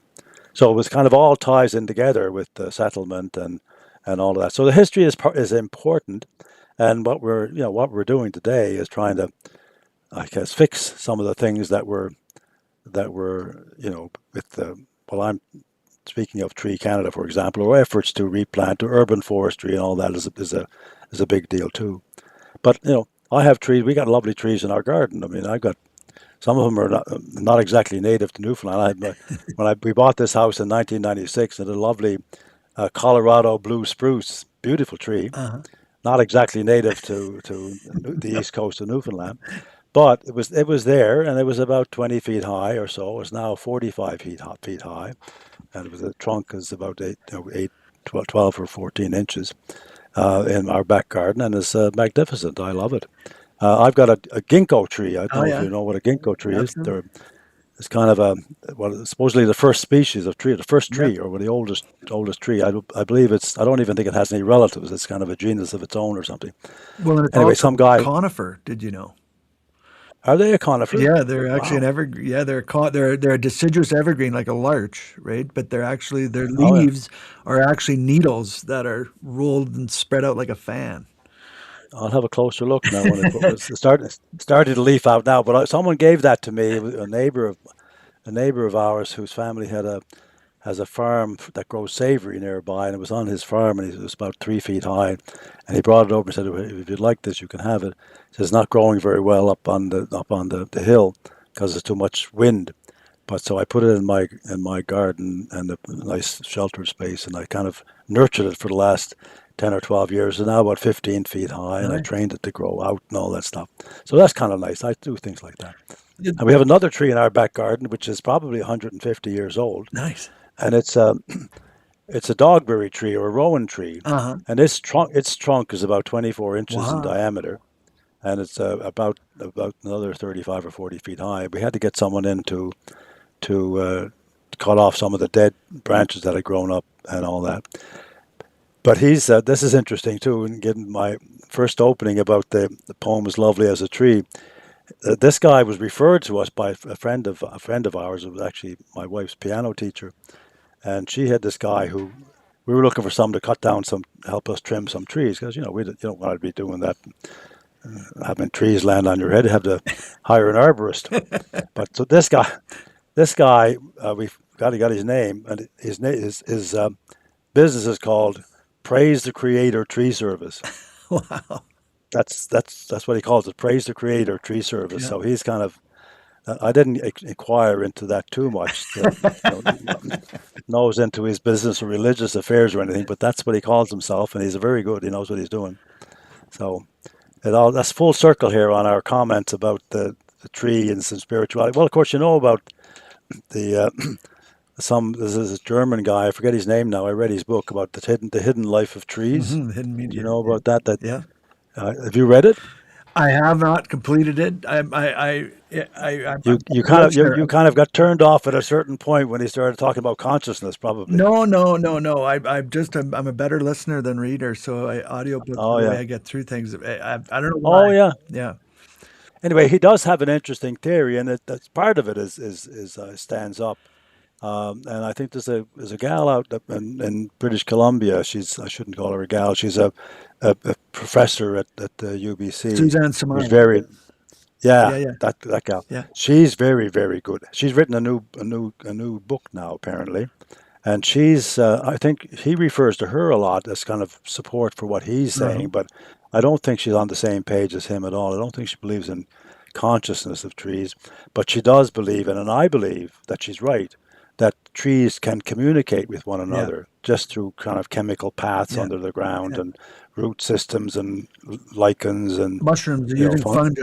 So it was kind of all ties in together with the settlement and all of that. So the history is important, and what we're doing today is trying to, I guess, fix some of the things that were with the well, I'm speaking of Tree Canada, for example, or efforts to replant or urban forestry and all that is a big deal too. But I have trees. We got lovely trees in our garden. I mean, I've got some of them are not exactly native to Newfoundland. We bought this house in 1996, and a lovely Colorado blue spruce, beautiful tree, Uh-huh. not exactly native to the east coast of Newfoundland, but it was there, and it was about 20 feet high or so. It's now 45 feet high, and the trunk is about 12 or 14 inches in our back garden, and it's magnificent. I love it. I've got a ginkgo tree. I don't Oh know if yeah, you know what a ginkgo tree is. absolutely. It's kind of supposedly the first species of tree, the first Yep. tree, or the oldest tree. I believe I don't even think it has any relatives. It's kind of a genus of its own or something. Well, and it's Anyway, some also guy, conifer. Did you know? are they a conifer? Yeah, they're actually an Wow. evergreen. Yeah, they're a deciduous evergreen like a larch, right? But their Oh yeah. leaves are actually needles that are rolled and spread out like a fan. I'll have a closer look now when it's starting to leaf out now. But someone gave that to me. It was a neighbor of ours whose family has a farm that grows savory nearby, and it was on his farm, and it was about 3 feet high, and he brought it over and said, "Well, if you'd like this, you can have it." He says, "It's not growing very well up on the hill because there's too much wind." But so I put it in my garden and a nice sheltered space, and I kind of nurtured it for the last 10 or 12 years. And now about 15 feet high, and I Nice. trained it to grow out and all that stuff. So that's kind of nice. I do things like that. Yeah, And we have another tree in our back garden, which is probably 150 years old, nice. and it's a dogberry tree or a rowan tree, Uh-huh. and its trunk is about 24 inches in Wow. diameter, and it's about another 35 or 40 feet high. We had to get someone in to cut off some of the dead branches that had grown up and all that. But this is interesting too, and getting my first opening about the poem is lovely as a tree. This guy was referred to us by a friend of ours, who was actually my wife's piano teacher, and she had this guy who we were looking for someone to cut down help us trim some trees because you don't want to be doing that, having trees land on your head. You have to hire an arborist. But so this guy, we've got his name, and his business is called Praise the Creator Tree Service. Wow. That's what he calls it, Praise the Creator Tree Service. Yeah. So he's kind of I didn't inquire into that too much, nose into his business or religious affairs or anything, but that's what he calls himself, and he's very good. He knows what he's doing. So that's full circle here on our comments about the tree and some spirituality. Well, of course, you know about the this is a German guy. I forget his name now. I read his book about the hidden life of trees. Hmm. Hidden Do you media. know Yeah. about that? Yeah. Have you read it? I have not completed it. I'm You a you kind of you, listener. you kind of got turned off at a certain point when he started talking about consciousness, probably. No, no, no, no. I'm a better listener than reader. So audiobooks are Oh the way yeah. I get through things. I don't know Oh why. yeah. Yeah. Anyway, he does have an interesting theory, and that's part of it stands up. And I think there's a gal out in British Columbia. I shouldn't call her a gal. She's a professor at the UBC, Suzanne who's Simard. very Yeah, yeah, yeah, that gal. yeah. She's very very good. She's written a new book now apparently, And she's, I think he refers to her a lot as kind of support for what he's Uh-huh. saying, but I don't think she's on the same page as him at all. I don't think she believes in consciousness of trees, but she does believe in, and I believe that she's right, that trees can communicate with one Yeah. another just through kind of chemical paths Yeah. under the ground Yeah. and root systems and lichens and Mushrooms, using fungi.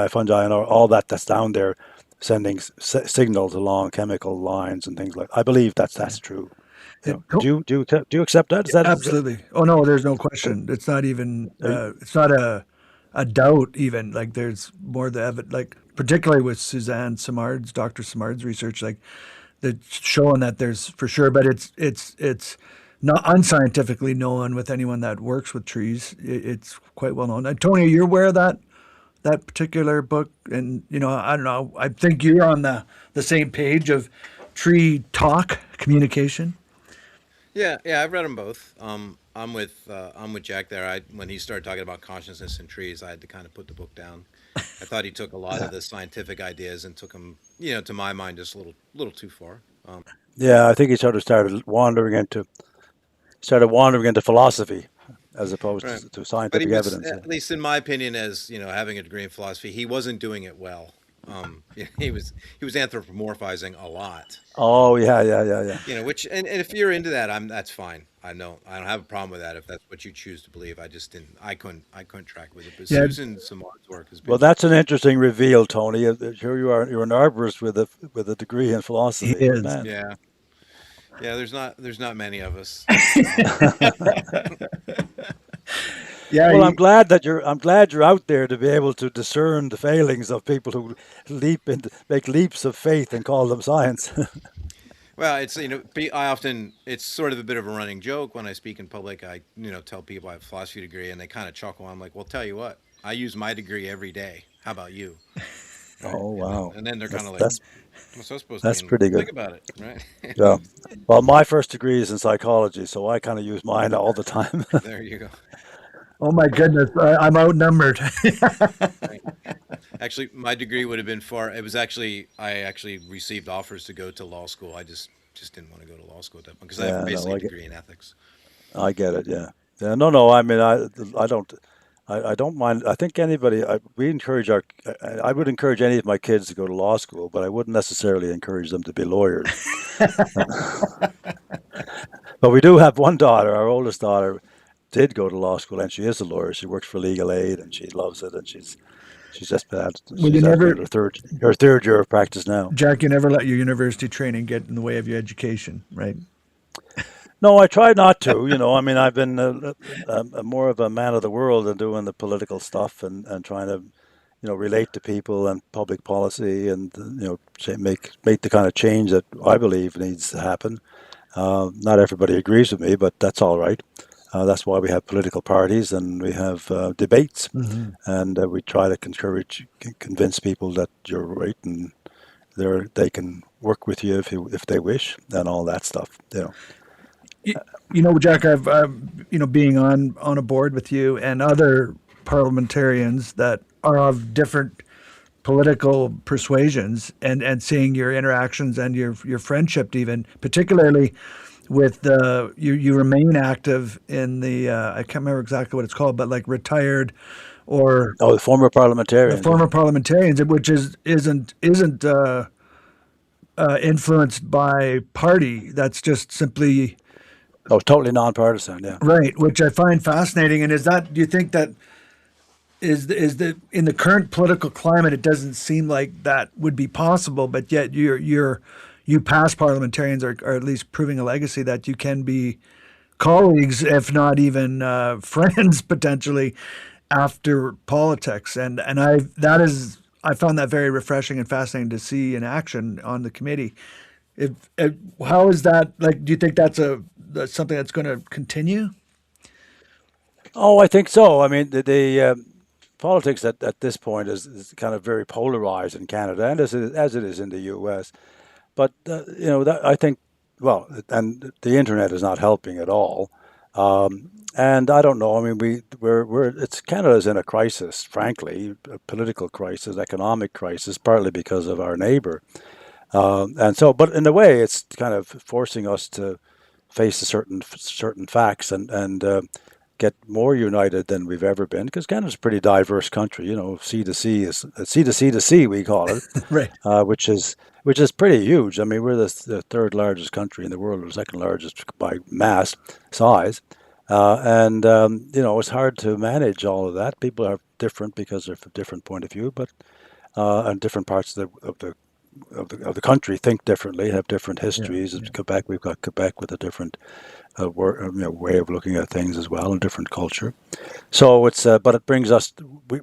fungi, and all that that's down there, sending signals along chemical lines and things like. I believe Yeah. that's true. It, Do you accept that? Is that absolutely. Oh no, there's no question. It's not even. are you, It's not a doubt even. Like there's more the evidence. Like particularly with Suzanne Simard's, Dr. Simard's research, like that's showing that there's for sure. But it's not unscientifically known with anyone that works with trees. It's quite well known. Tony, are you aware of that particular book? And I don't know. I think you're on the same page of tree talk communication. Yeah, yeah, I've read them both. I'm with Jack there. I when he started talking about consciousness in trees, I had to kind of put the book down. I thought he took a lot of the scientific ideas and took them, to my mind, just a little too far. yeah, I think he sort of started wandering into philosophy as opposed Right. to But he scientific was, evidence. Yeah. at least in my opinion, as having a degree in philosophy, he wasn't doing it well. He was anthropomorphizing a lot. Oh yeah, yeah, yeah, yeah. Which and if you're into that, that's fine. I don't have a problem with that if that's what you choose to believe. I just didn't. I couldn't track with it. But Yeah, Susan Samar's work has Well, been that's an interesting reveal, Tony. Here you are. You're an arborist with a degree in he philosophy. Good is. man. yeah, yeah. There's not many of us. Yeah, Well, I'm glad you're out there to be able to discern the failings of people who make leaps of faith and call them science. Well, I often it's sort of a bit of a running joke when I speak in public. I tell people I have a philosophy degree, and they kind of chuckle. I'm like, well, tell you what, I use my degree every day. How about you? Right? Oh And then wow, and then they're kind that's of like, that's what's that supposed to that's mean? pretty Think good. about it, right? Yeah. Well, my first degree is in psychology, so I kind of use mine all the time. There you go. oh my goodness, I'm outnumbered. Right. Actually, my degree would have been far. It was actually I actually received offers to go to law school. I just didn't want to go to law school at that point because I have Yeah, no, basically a degree in ethics. I get it. Yeah, yeah. No, no. I mean, I don't. I don't mind. I think we encourage I would encourage any of my kids to go to law school, but I wouldn't necessarily encourage them to be lawyers. But we do have one daughter, our oldest daughter, did go to law school, and she is a lawyer. She works for legal aid, and she loves it, and Will you in never, her third year of practice now. Jack? You never let your university training get in the way of your education, right? No, I try not to. I mean, I've been more of a man of the world and doing the political stuff and trying to, relate to people and public policy and make the kind of change that I believe needs to happen. Not everybody agrees with me, but that's all right. That's why we have political parties and we have debates, Hmm. and we try to convince people that you're right and they can work with you if they wish and all that stuff. You, Jack, I've being on a board with you and other parliamentarians that are of different political persuasions, and seeing your interactions and your friendship, even particularly with you remain active in the I can't remember exactly what it's called, but like retired or Oh, the former the parliamentarians, yeah. former parliamentarians, which isn't influenced by party. That's just simply Oh, totally nonpartisan, yeah. right, which I find fascinating. And do you think that is the in the current political climate, it doesn't seem like that would be possible, but yet you past parliamentarians are at least proving a legacy that you can be colleagues, if not even friends, potentially after politics. And I found that very refreshing and fascinating to see in action on the committee. If how is that like? Do you think that's something that's going to continue? Oh, I think so. I mean, the politics at this point is kind of very polarized in Canada, and as it is in the U.S. But that I think, well, and the internet is not helping at all. And I don't know. I mean, we're it's Canada's in a crisis, frankly, a political crisis, economic crisis, partly because of our neighbor. And so, but in a way, it's kind of forcing us to face a certain facts and get more united than we've ever been. Because Canada's a pretty diverse country. You know, sea to sea is sea to sea to sea we call it, Right. uh, which is which is pretty huge. I mean, we're the third largest country in the world, or second largest by mass size. And you know, it's hard to manage all of that. People are different because they're from a different point of view, but and different parts of the country think differently, have different Yeah. histories. In Yeah. Quebec, we've got Quebec with a different way of looking at things as well, and different culture. So but it brings us.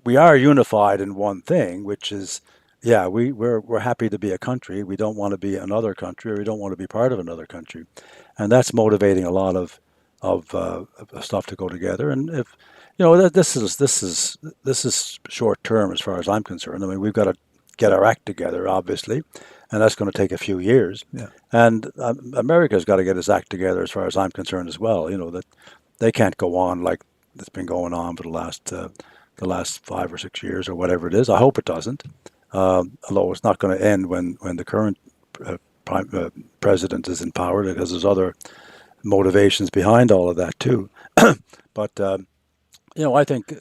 We are unified in one thing, which is, yeah, we're happy to be a country. We don't want to be another country, or we don't want to be part of another country, and that's motivating a lot of stuff to go together. And if you know that this is short term as far as I'm concerned. I mean, we've got to get our act together, obviously, and that's going to take a few years. Yeah. And America's got to get its act together, as far as I'm concerned, as well. You know that they can't go on like it's been going on for the last 5 or 6 years or whatever it is. I hope it doesn't. Although it's not going to end when the current president is in power, because there's other motivations behind all of that too. But I think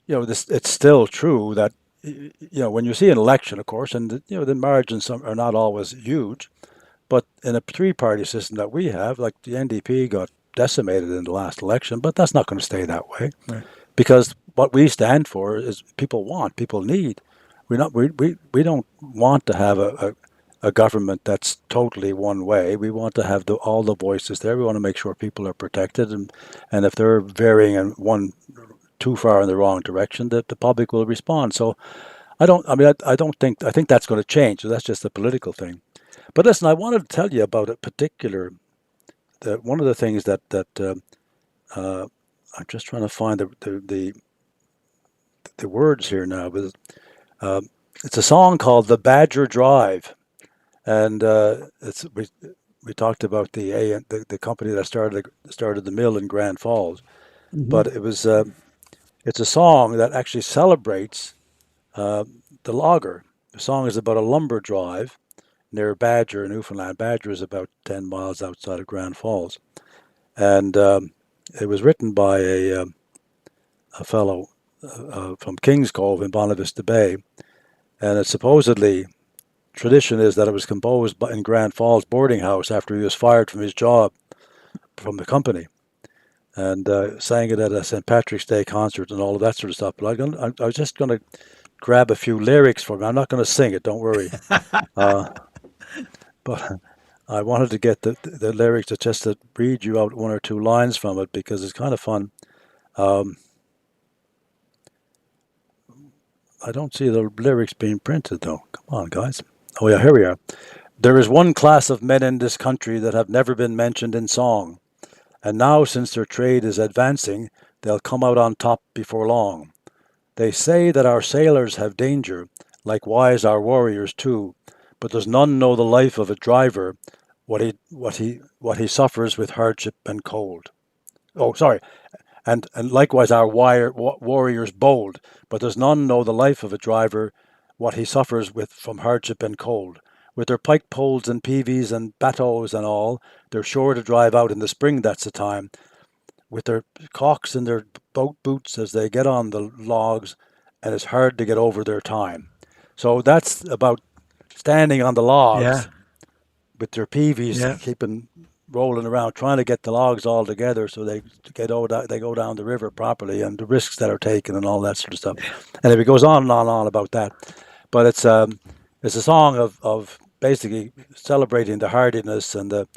this it's still true that when you see an election, of course, and the margins are not always huge, but in a three-party system that we have, like the NDP got decimated in the last election, but that's not going to stay that way, Right. because what we stand for is people need. We don't want to have a government that's totally one way. We want to have all the voices there. We want to make sure people are protected, and if they're varying in one too far in the wrong direction, that the public will respond. So I think that's going to change. So that's just a political thing. But listen, I wanted to tell you about a particular one of the things that I'm just trying to find the words here now. But uh, it's a song called "The Badger Drive," and we talked about the company that started the mill in Grand Falls, Hmm. but it's a song that actually celebrates uh, the logger. The song is about a lumber drive near Badger, Newfoundland. Badger is about 10 miles outside of Grand Falls. And it was written by a fellow from Kings Cove in Bonavista Bay. And it's supposedly, tradition is that it was composed in Grand Falls boarding house after he was fired from his job from the company. And sang it at a St. Patrick's Day concert and all of that sort of stuff. But I was just going to grab a few lyrics for me. I'm not going to sing it, don't worry. Uh, but I wanted to get the lyrics just to read you out one or two lines from it, because it's kind of fun. Um, I don't see the lyrics being printed, though. Come on, guys. Oh, yeah, here we are. There is one class of men in this country that have never been mentioned in song, and now, since their trade is advancing, they'll come out on top before long. They say that our sailors have danger, likewise our warriors too, but does none know the life of a driver, what he suffers with hardship and cold. Oh, sorry, and likewise our warriors bold, but does none know the life of a driver, what he suffers with from hardship and cold. With their pike poles and peavies and bateaux and all, they're sure to drive out in the spring, that's the time, with their caulks and their boat boots as they get on the logs, and it's hard to get over their time. So that's about standing on the Yeah. logs with their peavies, Yeah. keeping rolling around, trying to get the logs all together so they go down the river properly, and the risks that are taken and all that sort of stuff. And it goes on and on and on about that. But it's a song of basically celebrating the hardiness and the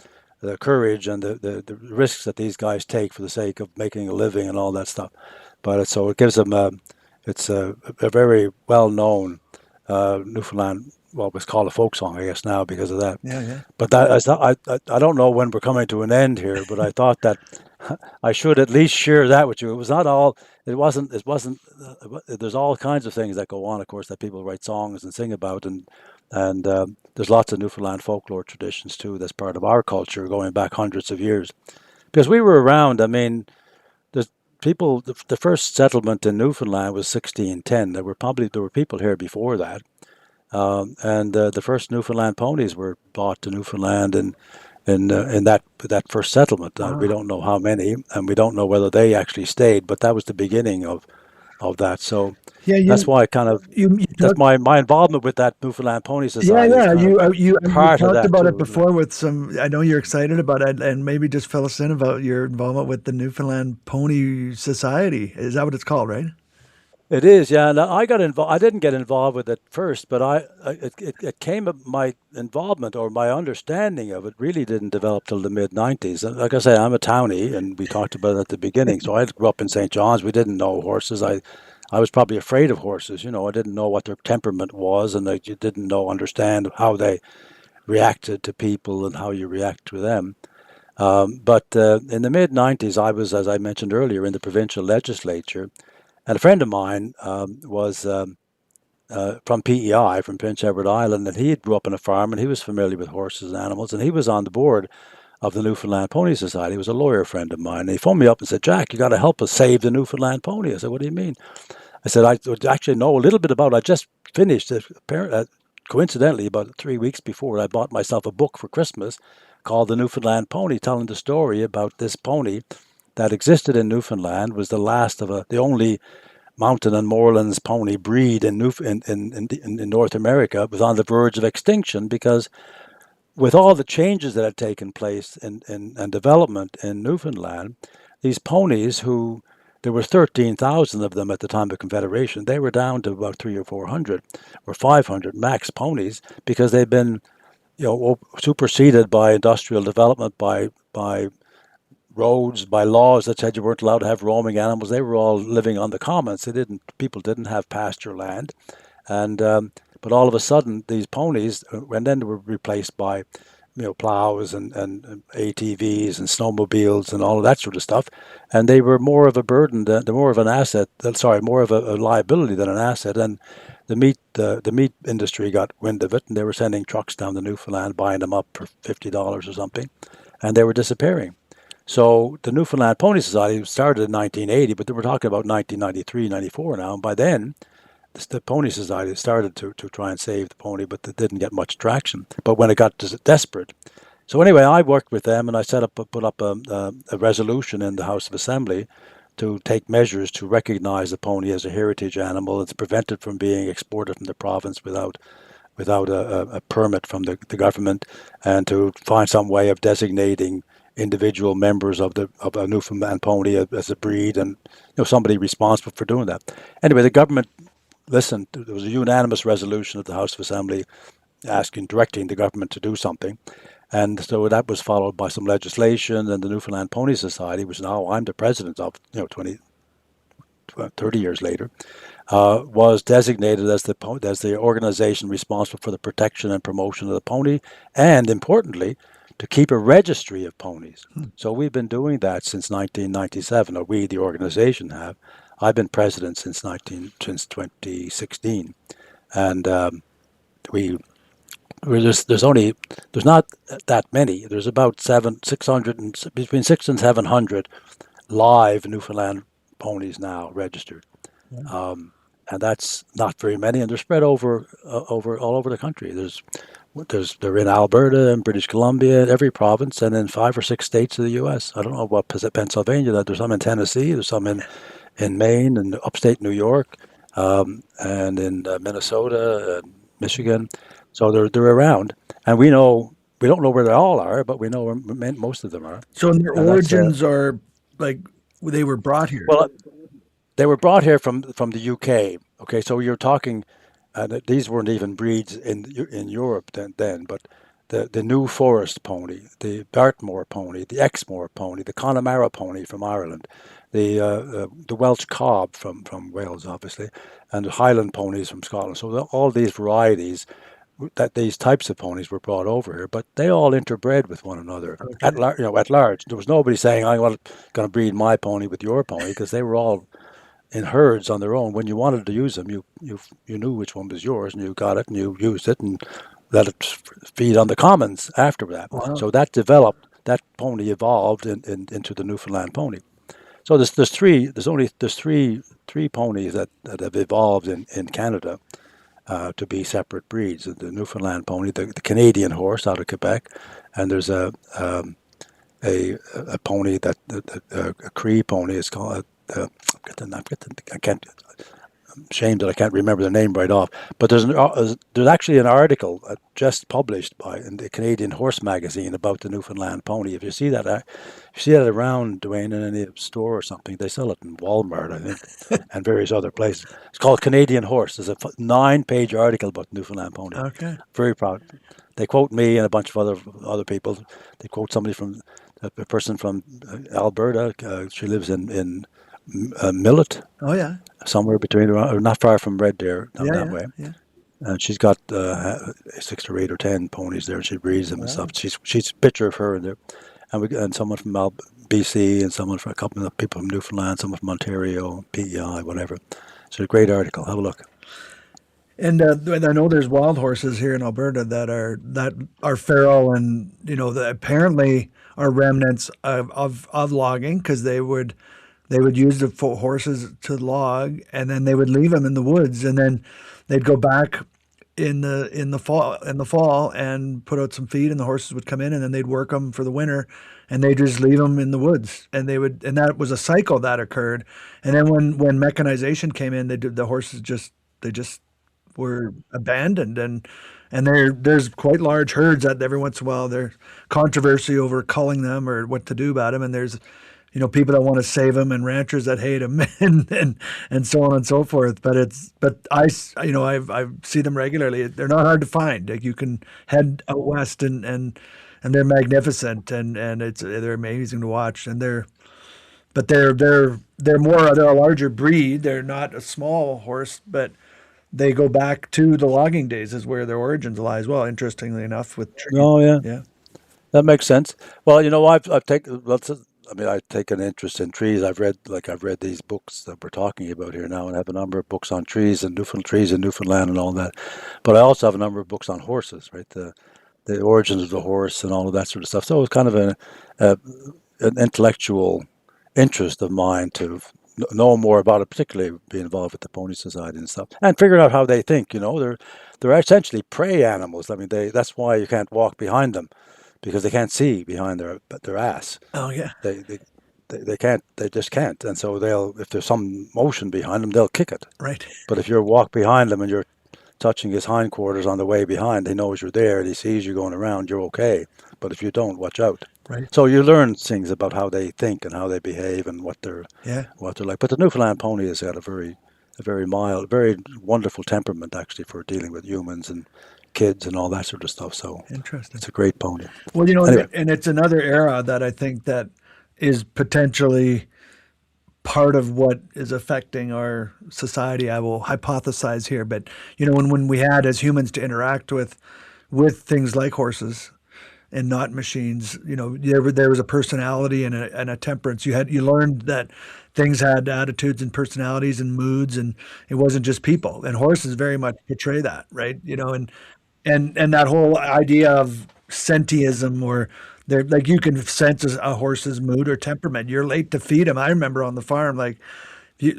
courage and the risks that these guys take for the sake of making a living and all that stuff. So it gives them it's a very well known Newfoundland. Well, it's called a folk song, I guess, now because of that. Yeah. Yeah. But I don't know when we're coming to an end here, but I thought that I should at least share that with you. It was not all. It wasn't. There's all kinds of things that go on, of course, that people write songs and sing about, and there's lots of Newfoundland folklore traditions too. That's part of our culture, going back hundreds of years. Because we were around. I mean, there's people. The first settlement in Newfoundland was 1610. There were people here before that. And the first Newfoundland ponies were brought to Newfoundland in that first settlement. We Wow. don't know how many, and we don't know whether they actually stayed, but that was the beginning of that. So Yeah, that's why kind of you that's talk. my involvement with that Newfoundland Pony Yeah, Society is yeah. kind of You part of talked that about it too. before with some. I know you're excited about it, and maybe just fill us in about your involvement with the Newfoundland Pony Society. Is that what it's called, right? It is, yeah. And I got involved. I didn't get involved with it first, but it came up my involvement or my understanding of it really didn't develop till the mid '90s. And like I say, I'm a townie, and we talked about it at the beginning. So I grew up in St. John's. We didn't know horses. I was probably afraid of horses. I didn't know what their temperament was, and I didn't understand how they reacted to people and how you react to them. But in the mid '90s, I was, as I mentioned earlier, in the provincial legislature. And a friend of mine was from PEI, from Prince Edward Island, and he grew up on a farm and he was familiar with horses and animals. And he was on the board of the Newfoundland Pony Society. He was a lawyer friend of mine. And he phoned me up and said, Jack, you got to help us save the Newfoundland pony. I said, what do you mean? I said, I actually know a little bit about it. I just finished it. Coincidentally, about 3 weeks before, I bought myself a book for Christmas called The Newfoundland Pony, telling the story about this pony that existed in Newfoundland, was the last of the only mountain and moorlands pony breed in North America, was on the verge of extinction because with all the changes that had taken place and development in Newfoundland, these ponies who there were 13,000 of them at the time of Confederation. They were down to about 300 or 400 or 500 max ponies because they've been, superseded by industrial development, by roads, by laws that said you weren't allowed to have roaming animals. They were all living on the commons. People didn't have pasture land, and but all of a sudden these ponies, and then they were replaced by, plows and ATVs and snowmobiles and all of that sort of stuff, and they were more of a burden, they're more of an asset. Sorry, more of a liability than an asset. And the meat industry got wind of it, and they were sending trucks down to Newfoundland, buying them up for $50 or something, and they were disappearing. So the Newfoundland Pony Society started in 1980, but we're talking about 1993, 94 now. And by then, the Pony Society started to try and save the pony, but it didn't get much traction. But when it got desperate. So anyway, I worked with them and I put up a resolution in the House of Assembly to take measures to recognize the pony as a heritage animal and to prevent it from being exported from the province without a permit from the government, and to find some way of designating individual members of a Newfoundland pony as a breed, and somebody responsible for doing that. Anyway, the government listened. There was a unanimous resolution at the House of Assembly directing the government to do something, and so that was followed by some legislation, and the Newfoundland Pony Society, which now I'm the president of, 30 years later, was designated as the organization responsible for the protection and promotion of the pony, and importantly, to keep a registry of ponies. So we've been doing that since 1997, or we, the organization, have. I've been president since 2016, and we there's not that many. There's about 600 between 600 and 700 live Newfoundland ponies now registered. And that's not very many, and they're spread over all over the country. They're in Alberta and British Columbia, every province, and in 5 or 6 states of the U.S. I don't know about Pennsylvania. There's some in Tennessee. There's some in Maine and upstate New York, and in Minnesota and Michigan. So they're around, and we don't know where they all are, but we know where most of them are, So their and that's origins are like they were brought here. well. They were brought here from the UK. Okay, so you're talking, these weren't even breeds in Europe then, but the New Forest pony, the Dartmoor pony, the Exmoor pony, the Connemara pony from Ireland, the Welsh Cob from Wales, obviously, and the Highland ponies from Scotland. So all these varieties, that these types of ponies were brought over here, but they all interbred with one another Okay. at large. There was nobody saying I want going to breed my pony with your pony, because they were all in herds on their own. When you wanted to use them, you knew which one was yours, and you got it, and you used it, and let it feed on the commons after that. Wow. So that pony evolved into the Newfoundland pony. So there's only three ponies that have evolved in Canada, to be separate breeds. The Newfoundland pony, the Canadian horse out of Quebec, and there's a pony a Cree pony is called. I can't. Shame that I can't remember the name right off. But there's actually an article just published in the Canadian Horse Magazine about the Newfoundland pony. If you see that, around, Dwayne, in any store or something, they sell it in Walmart, I think, and various other places. It's called Canadian Horse. There's a 9-page article about the Newfoundland pony. Okay. Very proud. They quote me and a bunch of other people. They quote somebody a person from Alberta. She lives in Millet. Oh yeah. Somewhere between, or not far from Red Deer, down Yeah, that yeah, way. yeah. And she's got 6 or 8 or 10 ponies there, and she breeds them and stuff. She's a picture of her in there, and someone from BC, and someone from a couple of people from Newfoundland, someone from Ontario, PEI, whatever. So a great article. Have a look. And I know there's wild horses here in Alberta that are feral, and that apparently are remnants of logging, because they would use the horses to log, and then they would leave them in the woods, and then they'd go back in the fall and put out some feed, and the horses would come in, and then they'd work them for the winter, and they'd just leave them in the woods, and that was a cycle that occurred. And then when mechanization came in, the horses just were abandoned, and there's quite large herds that every once in a while there's controversy over culling them or what to do about them, and there's people that want to save them and ranchers that hate them, and so on and so forth. But I see them regularly. They're not hard to find. Like, you can head out west, and they're magnificent, and they're amazing to watch. And they're a larger breed. They're not a small horse, but they go back to the logging days is where their origins lie as well. Interestingly enough, with trees. Oh yeah, Yeah. that makes sense. Well, I've taken lots of. I mean, I take an interest in trees. I've read these books that we're talking about here now, and I have a number of books on trees and Newfoundland and all that. But I also have a number of books on horses, right? The origins of the horse and all of that sort of stuff. So it's kind of an intellectual interest of mine to know more about it, particularly be involved with the Pony Society and stuff, and figuring out how they think. They're essentially prey animals. I mean, that's why you can't walk behind them, because they can't see behind their ass. Oh yeah. They can't. They just can't. And so if there's some motion behind them, they'll kick it. Right. But if you walk behind them and you're touching his hindquarters on the way behind, he knows you're there and he sees you going around, you're okay. But if you don't, watch out. Right. So you learn things about how they think and how they behave and what they're like. But the Newfoundland pony has got a very mild, very wonderful temperament, actually, for dealing with humans and kids and all that sort of stuff. So interesting. It's a great pony. Well, Anyway. and it's another era that I think that is potentially part of what is affecting our society. I will hypothesize here, but when we had as humans to interact with things like horses and not machines, there was a personality and a temperance. You learned that things had attitudes and personalities and moods, and it wasn't just people. And horses very much portray that, right? And that whole idea of sentiism, or they're like, you can sense a horse's mood or temperament. You're late to feed him. I remember on the farm, like,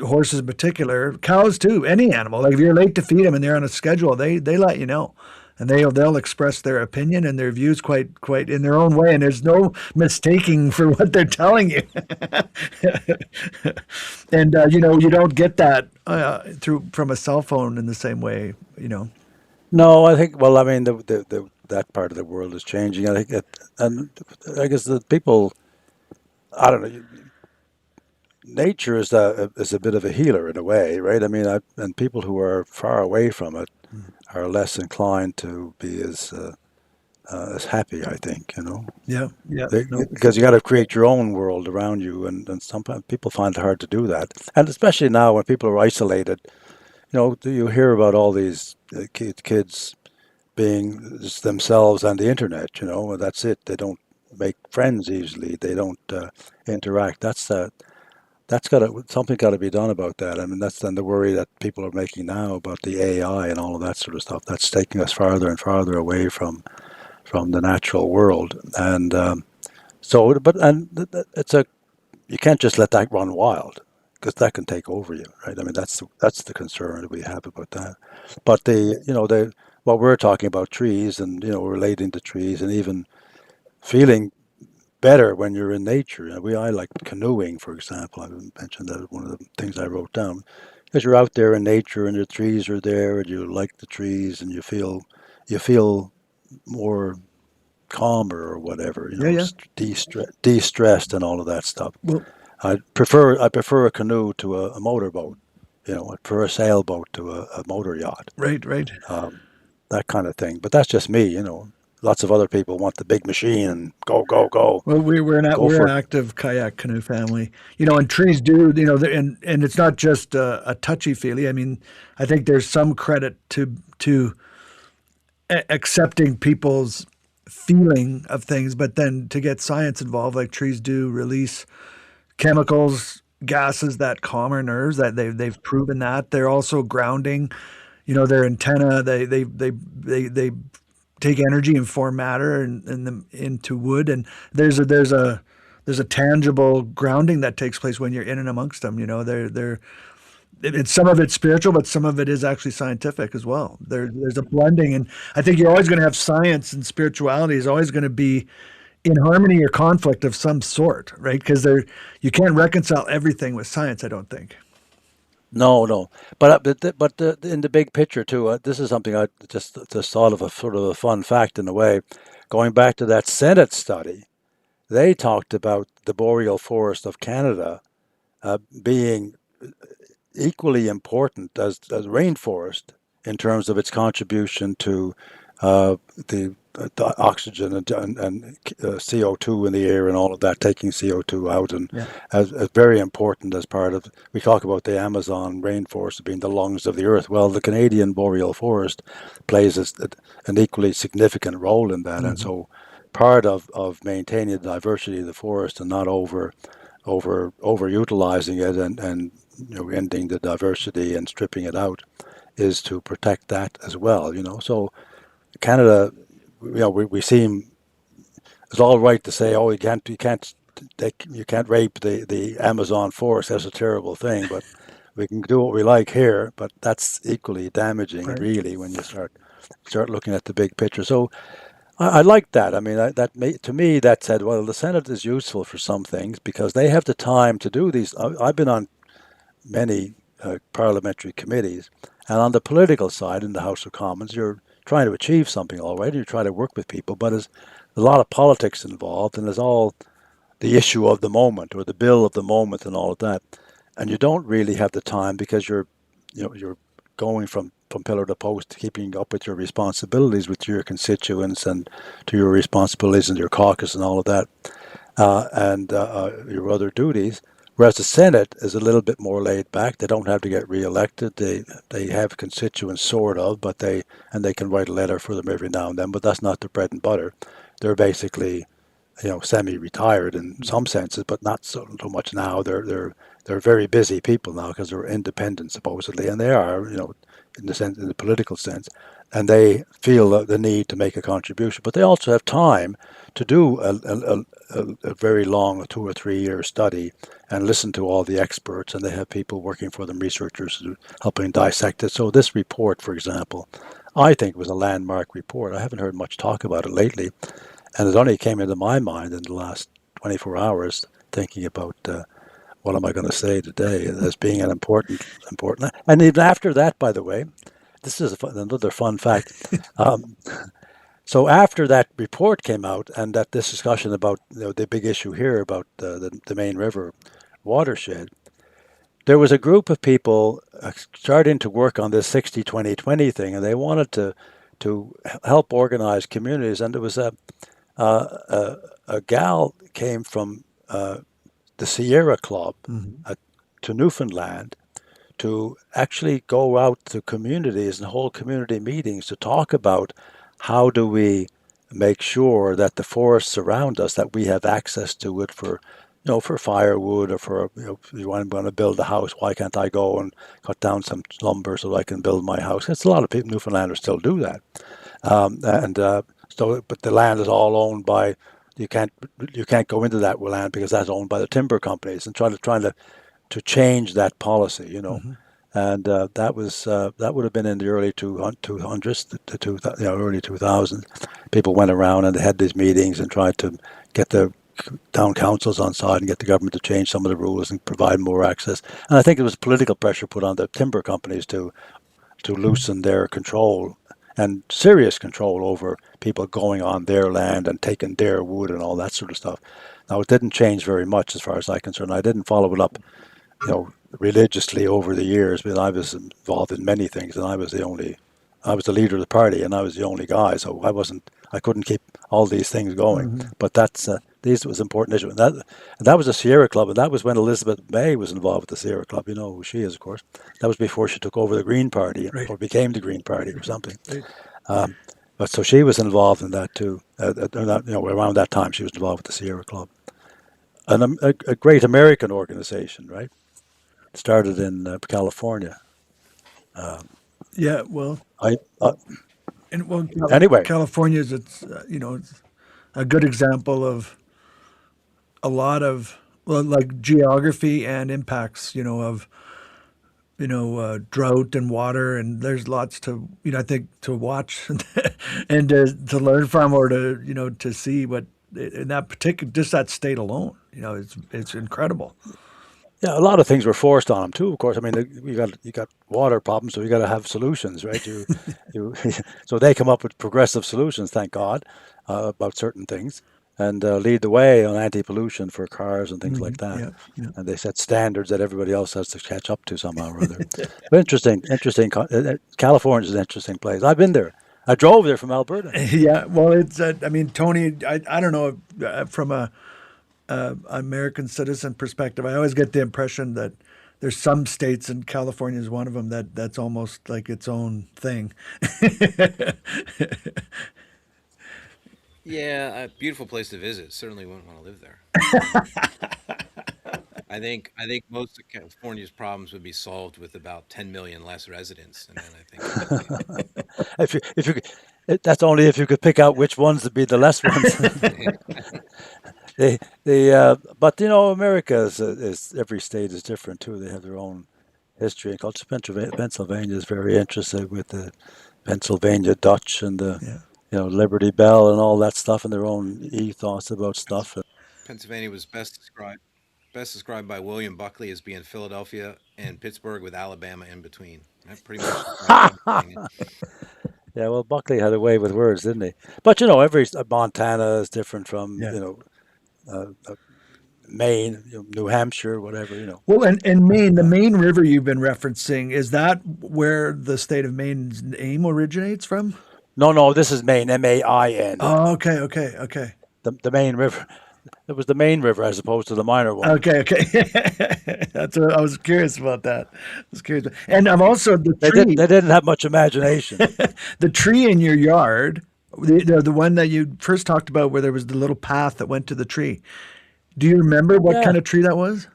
horses in particular, cows too, any animal. Like, if you're late to feed them and they're on a schedule, they let you know, and they'll express their opinion and their views quite in their own way, and there's no mistaking for what they're telling you. And you don't get that from a cell phone in the same way. No, I think. Well, I mean, that part of the world is changing. I think, and I guess the people. I don't know. Nature is a bit of a healer in a way, right? I mean, and people who are far away from it are less inclined to be as happy, I think. Yeah. Because you got to create your own world around you, and sometimes people find it hard to do that, and especially now when people are isolated. You hear about all these kids being just themselves and the internet, that's it. They don't make friends easily. They don't interact. That's something got to be done about that. I mean, that's then the worry that people are making now about the AI and all of that sort of stuff. That's taking us farther and farther away from the natural world. And you can't just let that run wild. because that can take over you, right? I mean, that's the concern that we have about that. But the what we're talking about, trees, and relating to trees, and even feeling better when you're in nature. I like canoeing, for example. I mentioned that as one of the things I wrote down, because you're out there in nature and the trees are there, and you like the trees, and you feel more calmer or whatever, Yeah, yeah. de-stressed and all of that stuff. Well, I prefer a canoe to a motorboat. I prefer a sailboat to a motor yacht, right, right. um, that kind of thing. But that's just me. Lots of other people want the big machine and go, go, go, Well, go we're for an it. active kayak canoe family, and trees do, and it's not just a touchy feely. I mean, I think there's some credit to accepting people's feeling of things, but then to get science involved, like trees do release chemicals, gases that calm our nerves. That they've proven that they're also grounding. Their antenna. They take energy and form matter and them into wood. And there's a tangible grounding that takes place when you're in and amongst them. They're it's some of it's spiritual, but some of it is actually scientific as well. There's a blending, and I think you're always going to have science and spirituality is always going to be in harmony or conflict of some sort, right? Because you can't reconcile everything with science. I don't think. No, no, but in the big picture too, this is something I just thought of, a sort of a fun fact in a way. Going back to that Senate study, they talked about the boreal forest of Canada being equally important as rainforest in terms of its contribution to the oxygen and CO2 in the air and all of that, taking CO2 out, and Yeah. as very important as part of. We talk about the Amazon rainforest being the lungs of the earth. Well, the Canadian boreal forest plays an equally significant role in that, and Hmm. so part of maintaining the diversity of the forest and not overutilizing it and ending the diversity and stripping it out is to protect that as well. So Canada, we seem it's all right to say, oh, you can't rape the Amazon forest. That's a terrible thing, but we can do what we like here. But that's equally damaging, Right. really, when you start looking at the big picture. So I like that. I mean, to me, that said, well, the Senate is useful for some things because they have the time to do these. I've been on many parliamentary committees, and on the political side in the House of Commons, you're trying to achieve something, all right. You try to work with people, but there's a lot of politics involved, and there's all the issue of the moment or the bill of the moment and all of that, and you don't really have the time because you're going from pillar to post, keeping up with your responsibilities with your constituents and to your responsibilities in your caucus and all of that, and your other duties. Whereas the Senate is a little bit more laid back. They don't have to get reelected. They have constituents sort of, they can write a letter for them every now and then. But that's not their bread and butter. They're basically semi-retired in some senses, but not so much now. They're very busy people now because they're independent supposedly, and they are in the political sense, and they feel the need to make a contribution. But they also have time to do a very long 2 or 3 year study and listen to all the experts, and they have people working for them, researchers helping dissect it. So this report, for example, I think was a landmark report. I haven't heard much talk about it lately, and it only came into my mind in the last 24 hours, thinking about what am I going to say today as being an important. And even after that, by the way, this is another fun fact. Um, so after that report came out and that this discussion about the big issue here about the main river watershed, there was a group of people starting to work on this 60-20-20 thing, and they wanted to help organize communities. And there was a gal came from the Sierra Club Hmm. to Newfoundland to actually go out to communities and hold community meetings to talk about how do we make sure that the forests around us, that we have access to it for firewood, or for if I'm going to build a house, why can't I go and cut down some lumber so I can build my house? It's a lot of people, Newfoundlanders, still do that, and so but the land is all owned by. You can't go into that land because that's owned by the timber companies, and trying to to change that policy, you know. Hmm. And that would have been in the early 200s, early 2000s. People went around and they had these meetings and tried to get the town councils on side and get the government to change some of the rules and provide more access. And I think there was political pressure put on the timber companies to loosen their control and serious control over people going on their land and taking their wood and all that sort of stuff. Now, it didn't change very much as far as I'm concerned. I didn't follow it up, religiously over the years, but I was involved in many things, and I was the leader of the party, and I was the only guy, so I couldn't keep all these things going. Hmm. But these was an important issue, and that was the Sierra Club, and that was when Elizabeth May was involved with the Sierra Club. You know who she is, of course. That was before she took over the Green Party Right. or became the Green Party or something. Right. Um, but so she was involved in that too. Around that time, she was involved with the Sierra Club, and a great American organization, right? Started in California. Yeah. Well, I and well, Anyway, California is it's a good example of a lot of, well, like geography and impacts, of drought and water, and there's lots to, I think, to watch and to learn from, or to see what in that particular, just that state alone, it's incredible. yeah, a lot of things were forced on them too. Of course, I mean, you got water problems, so you got to have solutions, right? You so they come up with progressive solutions, thank God, about certain things, and lead the way on anti-pollution for cars and things Hmm. like that. Yeah. Yeah. And they set standards that everybody else has to catch up to somehow or other. But interesting. California is an interesting place. I've been there. I drove there from Alberta. Yeah. Well, it's I mean, Tony, I don't know, from a American citizen perspective, I always get the impression that there's some states, and California is one of them, that's almost like its own thing. Yeah, a beautiful place to visit. Certainly wouldn't want to live there. I think most of California's problems would be solved with about 10 million less residents, and then I think it'd be If you that's only if you could pick out which ones to be the less ones. But America is every state is different too. They have their own history and culture. Pennsylvania is very interested with the Pennsylvania Dutch and the Yeah. Liberty Bell and all that stuff and their own ethos about stuff. Pennsylvania was best described by William Buckley as being Philadelphia and Pittsburgh with Alabama in between. That pretty much describes everything. Yeah, well, Buckley had a way with words, didn't he? But every Montana is different from Yeah. Maine, New Hampshire, whatever. Well, and Maine, the Uh, Maine River you've been referencing, is that where the state of Maine's name originates from? no, no, this is Maine, Main. Oh, okay, okay, okay. The main river. It was the main river as opposed to the minor one. Okay, okay. That's what I was curious about that. I was curious. And I'm also the They didn't. tree, They didn't have much imagination. the tree in your yard, the one that you first talked about, where there was the little path that went to the tree. Do you remember what Yeah. kind of tree that was?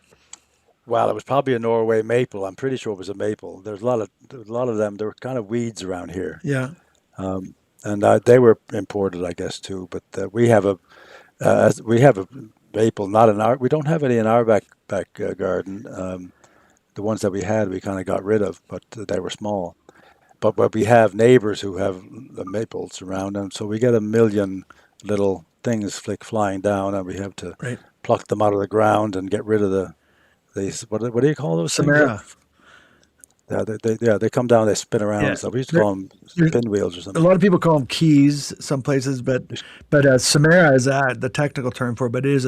Well, it was probably a Norway maple. I'm pretty sure it was a maple. There was a lot of them. There were kind of weeds around here, Yeah. and they were imported, I guess, too. But we have a maple, not in our. We don't have any in our back garden. The ones that we had, we kind of got rid of, but they were small. But we have neighbors who have the maples around them, so we get a million little things flying down, and we have to Right. pluck them out of the ground and get rid of these. What do you call those things? Samara. They come down, they spin around Yeah. and stuff. We used to There, call them there's pinwheels or a something. lot of people call them keys some places, but Samara is the technical term for it. But it is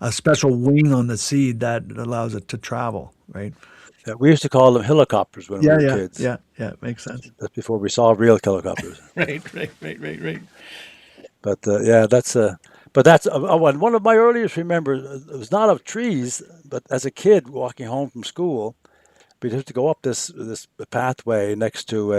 a special wing on the seed that allows it to travel. Right. Yeah, we used to call them helicopters when we Yeah. were Yeah. kids. Yeah. Yeah. Makes sense. That's before we saw real helicopters. Right. Right. Right. Right. Right. But yeah, that's one of my earliest remembers. It was not of trees, but as a kid walking home from school, we'd have to go up this pathway next to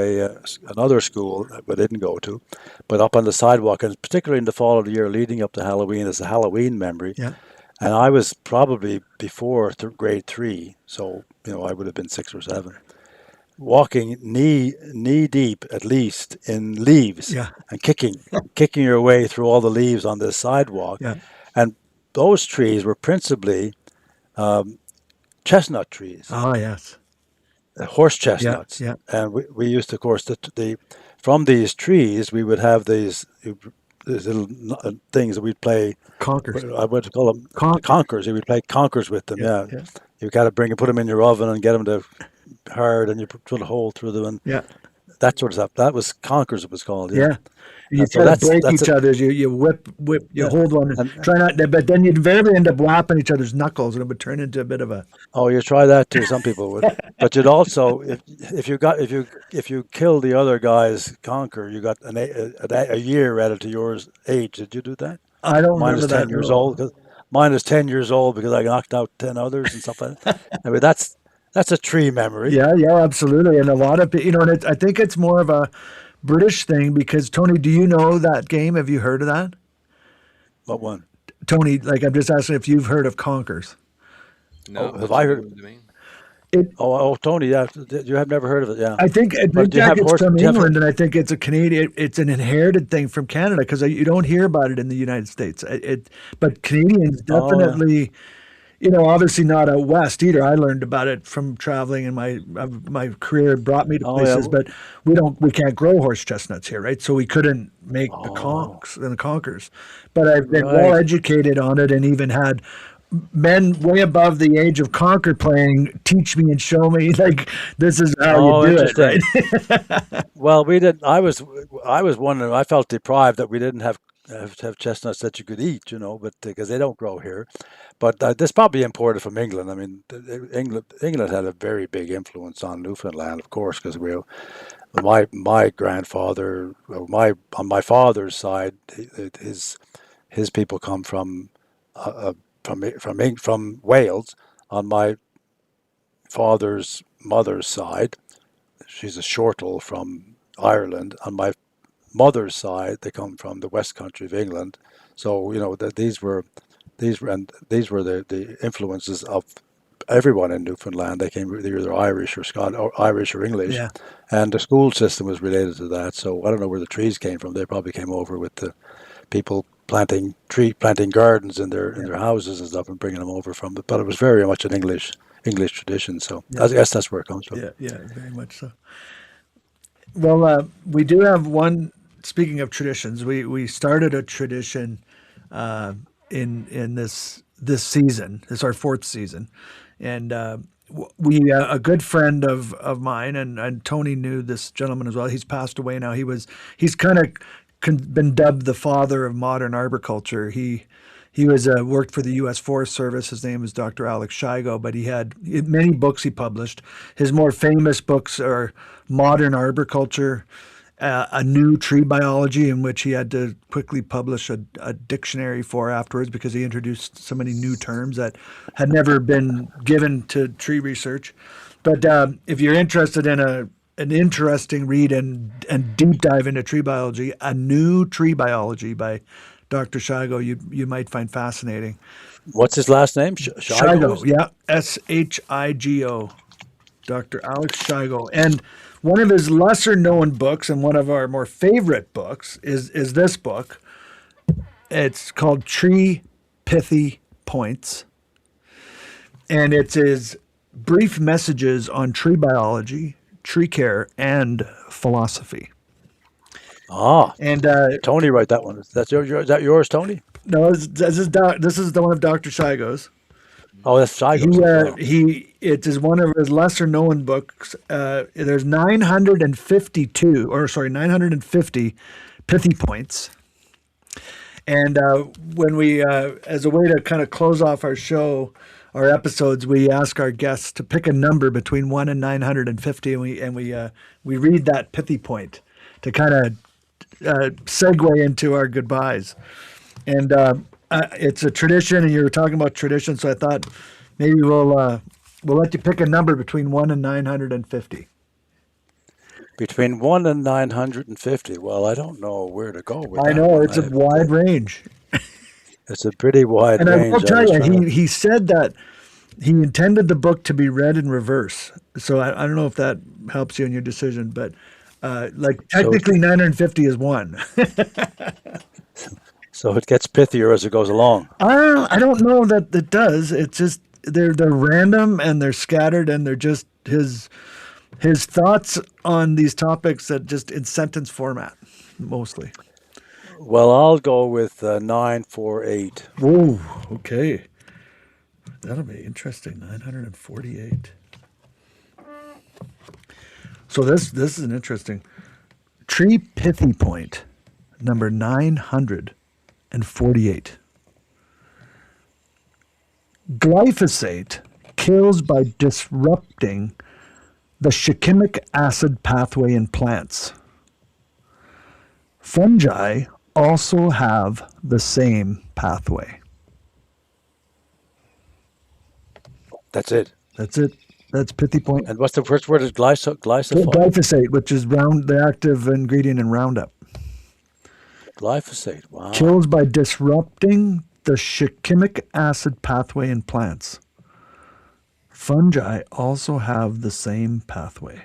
another school that we didn't go to, but up on the sidewalk, and particularly in the fall of the year leading up to Halloween, as a Halloween memory. Yeah. And I was probably before grade 3, so I would have been 6 or 7, walking knee deep at least in leaves Yeah. and kicking your way through all the leaves on this sidewalk. Yeah. And those trees were principally chestnut trees, Oh, yes. horse Yeah, chestnuts, yeah. and we used to, of course, the from these trees we would have these little things that we'd play. Conkers. I would call them the Conker. conkers. You would play conkers with them. Yeah, Yeah, yeah, you got to put them in your oven and get them to hard, and you drill a hole through them, and yeah, that sort of stuff. That was conkers. It was called. Yeah, yeah. You and so try to break that's each a other's. You whip. You yeah, hold one. And and try not. But then you'd invariably end up whapping each other's knuckles, and it would turn into a bit of a. oh, you try that too. Some people would, but you'd also if you kill the other guy's conker, you got a year added to yours age. Did you do that? I don't Mine remember is 10 that. years No. old. Mine is 10 years old because I knocked out 10 others and stuff like that. I mean, that's a tree memory. Yeah, yeah, absolutely. And a lot of and I think it's more of a British thing because Tony, do you know that game? Have you heard of that? What one? Tony, like I'm just asking if you've heard of Conkers. No, Oh, have what's I the heard? new one to me? It, Tony, yeah, you have never heard of it, yeah. I But think do you Jack, have it's horse? from Do you have? England, and I think it's a Canadian. It's an inherited thing from Canada because you don't hear about it in the United States. But Canadians Oh, yeah. definitely, obviously not out west either. I learned about it from traveling, and my career brought me to Oh, yeah. places. But we can't grow horse chestnuts here, right? So we couldn't make the Oh, conks and the conkers. But I've been well right. educated on it, and even had men way above the age of conker playing teach me and show me like this is how you Oh, do it, interesting. right? Well, we did. I was wondering. I felt deprived that we didn't have chestnuts that you could eat, but because they don't grow here. But this probably imported from England. I mean, England had a very big influence on Newfoundland, of course, because my grandfather, on my father's side, his people come from Wales. On my father's mother's side, she's a Shortle from Ireland. On my mother's side, they come from the West Country of England. So these were the influences of everyone in Newfoundland. They came either Irish or Irish or English, Yeah, and the school system was related to that. So I don't know where the trees came from. They probably came over with the people planting gardens in yeah, their houses and stuff and bringing them over from it. But it was very much an English tradition. So yeah, I guess that's where it comes from. yeah, yeah, very much so. Well, we do have one. Speaking of traditions, we started a tradition uh, in this season. It's our fourth season, and we a good friend of mine and Tony knew this gentleman as well. He's passed away now. He's kind of been dubbed the father of modern arboriculture. He was worked for the U.S. Forest Service. His name is Dr. Alex Shigo, but he had many books he published. His more famous books are Modern Arboriculture, a new tree biology, in which he had to quickly publish a dictionary for afterwards because he introduced so many new terms that had never been given to tree research. But if you're interested in an interesting read and deep dive into tree biology, a new tree biology by Dr. Shigo, you might find fascinating. What's his last name? Shigo, Shigo, is it? yeah, Shigo, Dr. Alex Shigo. And one of his lesser known books and one of our more favorite books is this book. It's called Tree Pithy Points. And it's his brief messages on tree biology, tree care, and philosophy. Ah, And Tony wrote that one. Is that yours, Tony? no, this is the one of Dr. Shigo's. Oh, that's Shigo's. Oh, It is one of his lesser known books. There's 950 pithy points. And when we, as a way to kind of close off our show, our episodes, we ask our guests to pick a number between 1 and 950, and we read that pithy point to kind of segue into our goodbyes. And it's a tradition, and you were talking about tradition, so I thought maybe we'll let you pick a number between 1 and 950. between 1 and 950. Well, I don't know where to go with I that know one. it's a wide range, It's a pretty wide and I will range. I tell was you, trying to. he said that he intended the book to be read in reverse. So I don't know if that helps you in your decision, but like So technically 950 is one. so it gets pithier as it goes along. I don't know that it does. It's just they're random and they're scattered and they're just his thoughts on these topics that just in sentence format mostly. Well, I'll go with 948. Whoa, okay. That'll be interesting. 948. So this is an interesting tree pithy point number 948. Glyphosate kills by disrupting the shikimic acid pathway in plants. Fungi also have the same pathway. That's it. That's it. That's pithy point. And what's the first word? Is glyphosate? Glyphosate, which is the active ingredient in Roundup. Glyphosate. Wow. Kills by disrupting the shikimic acid pathway in plants. Fungi also have the same pathway.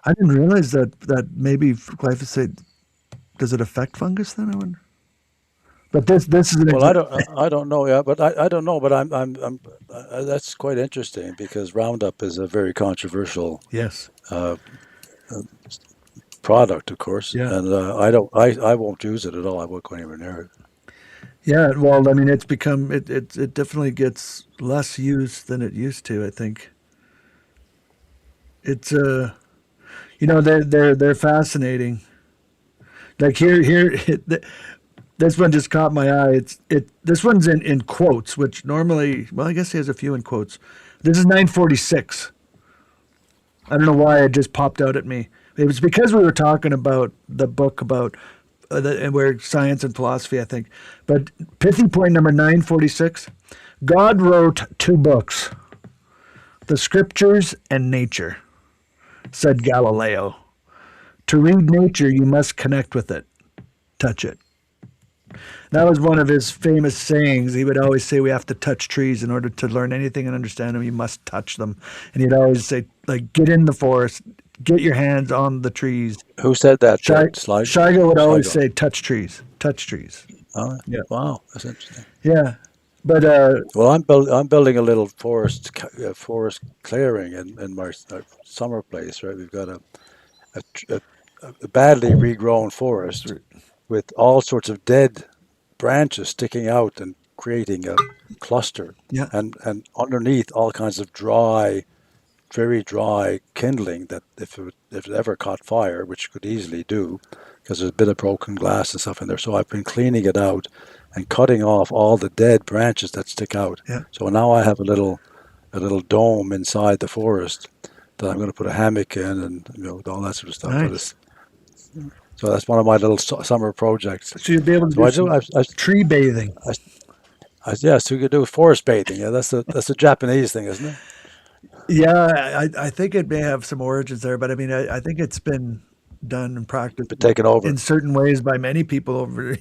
I didn't realize that maybe glyphosate, does it affect fungus then? I wonder. But this is an Well, I don't know. Yeah, but I don't know. But I'm that's quite interesting because Roundup is a very controversial yes. Product, of course. Yeah. And I won't use it at all. I won't go anywhere near it. Yeah, well, I mean, it's become it definitely gets less use than it used to. I think it's they're fascinating. Like here this one just caught my eye. This one's in quotes, which normally, well, I guess he has a few in quotes. This is 946. I don't know why it just popped out at me. It was because we were talking about the book about where science and philosophy, I think. But pithy point number 946, God wrote 2 books, the scriptures and nature, said Galileo. To read nature, you must connect with it, touch it. That was one of his famous sayings. He would always say we have to touch trees in order to learn anything and understand them. You must touch them. And he'd always say, like, get in the forest, get your hands on the trees. Who said that? Shigo would always say, touch trees, touch trees. Oh, yeah. Wow, that's interesting. Yeah, but well, I'm building a little forest clearing in my summer place. Right, we've got a badly regrown forest with all sorts of dead branches sticking out and creating a cluster. Yeah, and underneath all kinds of dry, very dry kindling that if it ever caught fire, which could easily do, because there's a bit of broken glass and stuff in there. So I've been cleaning it out and cutting off all the dead branches that stick out. Yeah. So now I have a little dome inside the forest that I'm going to put a hammock in and all that sort of stuff. Nice. So that's one of my little summer projects. So you'd be able to do tree bathing. Yes, we could do forest bathing. Yeah, that's a Japanese thing, isn't it? Yeah, I think it may have some origins there, but I mean, I think it's been done and practiced, but taken over in certain ways by many people over.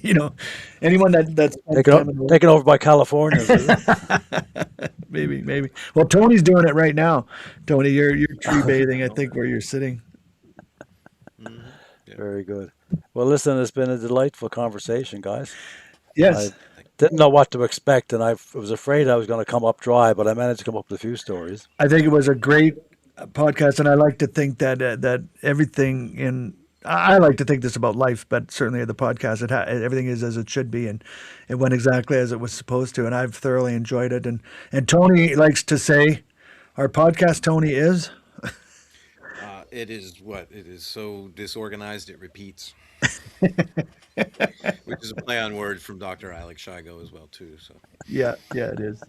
Anyone that's taken over by California. maybe. Well, Tony's doing it right now. Tony, you're tree bathing, I think, where you're sitting. Yeah. Very good. Well, listen, it's been a delightful conversation, guys. Yes. I didn't know what to expect, and I was afraid I was going to come up dry, but I managed to come up with a few stories. I think it was a great podcast, and I like to think that everything in I like to think this about life, but certainly the podcast, everything is as it should be, and it went exactly as it was supposed to, and I've thoroughly enjoyed it. And Tony likes to say, our podcast, Tony, is. It is what? It is so disorganized it repeats. Which is a play on words from Dr. Alex Shigo as well, too. So Yeah, it is.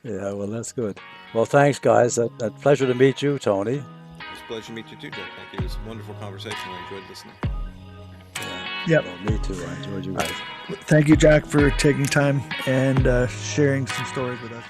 Yeah, well, that's good. Well, thanks, guys. A pleasure to meet you, Tony. It's a pleasure to meet you, too, Jack. Thank you. It was a wonderful conversation. I enjoyed listening. Yep. Well, me too. I enjoyed you guys. Thank you, Jack, for taking time and sharing some stories with us.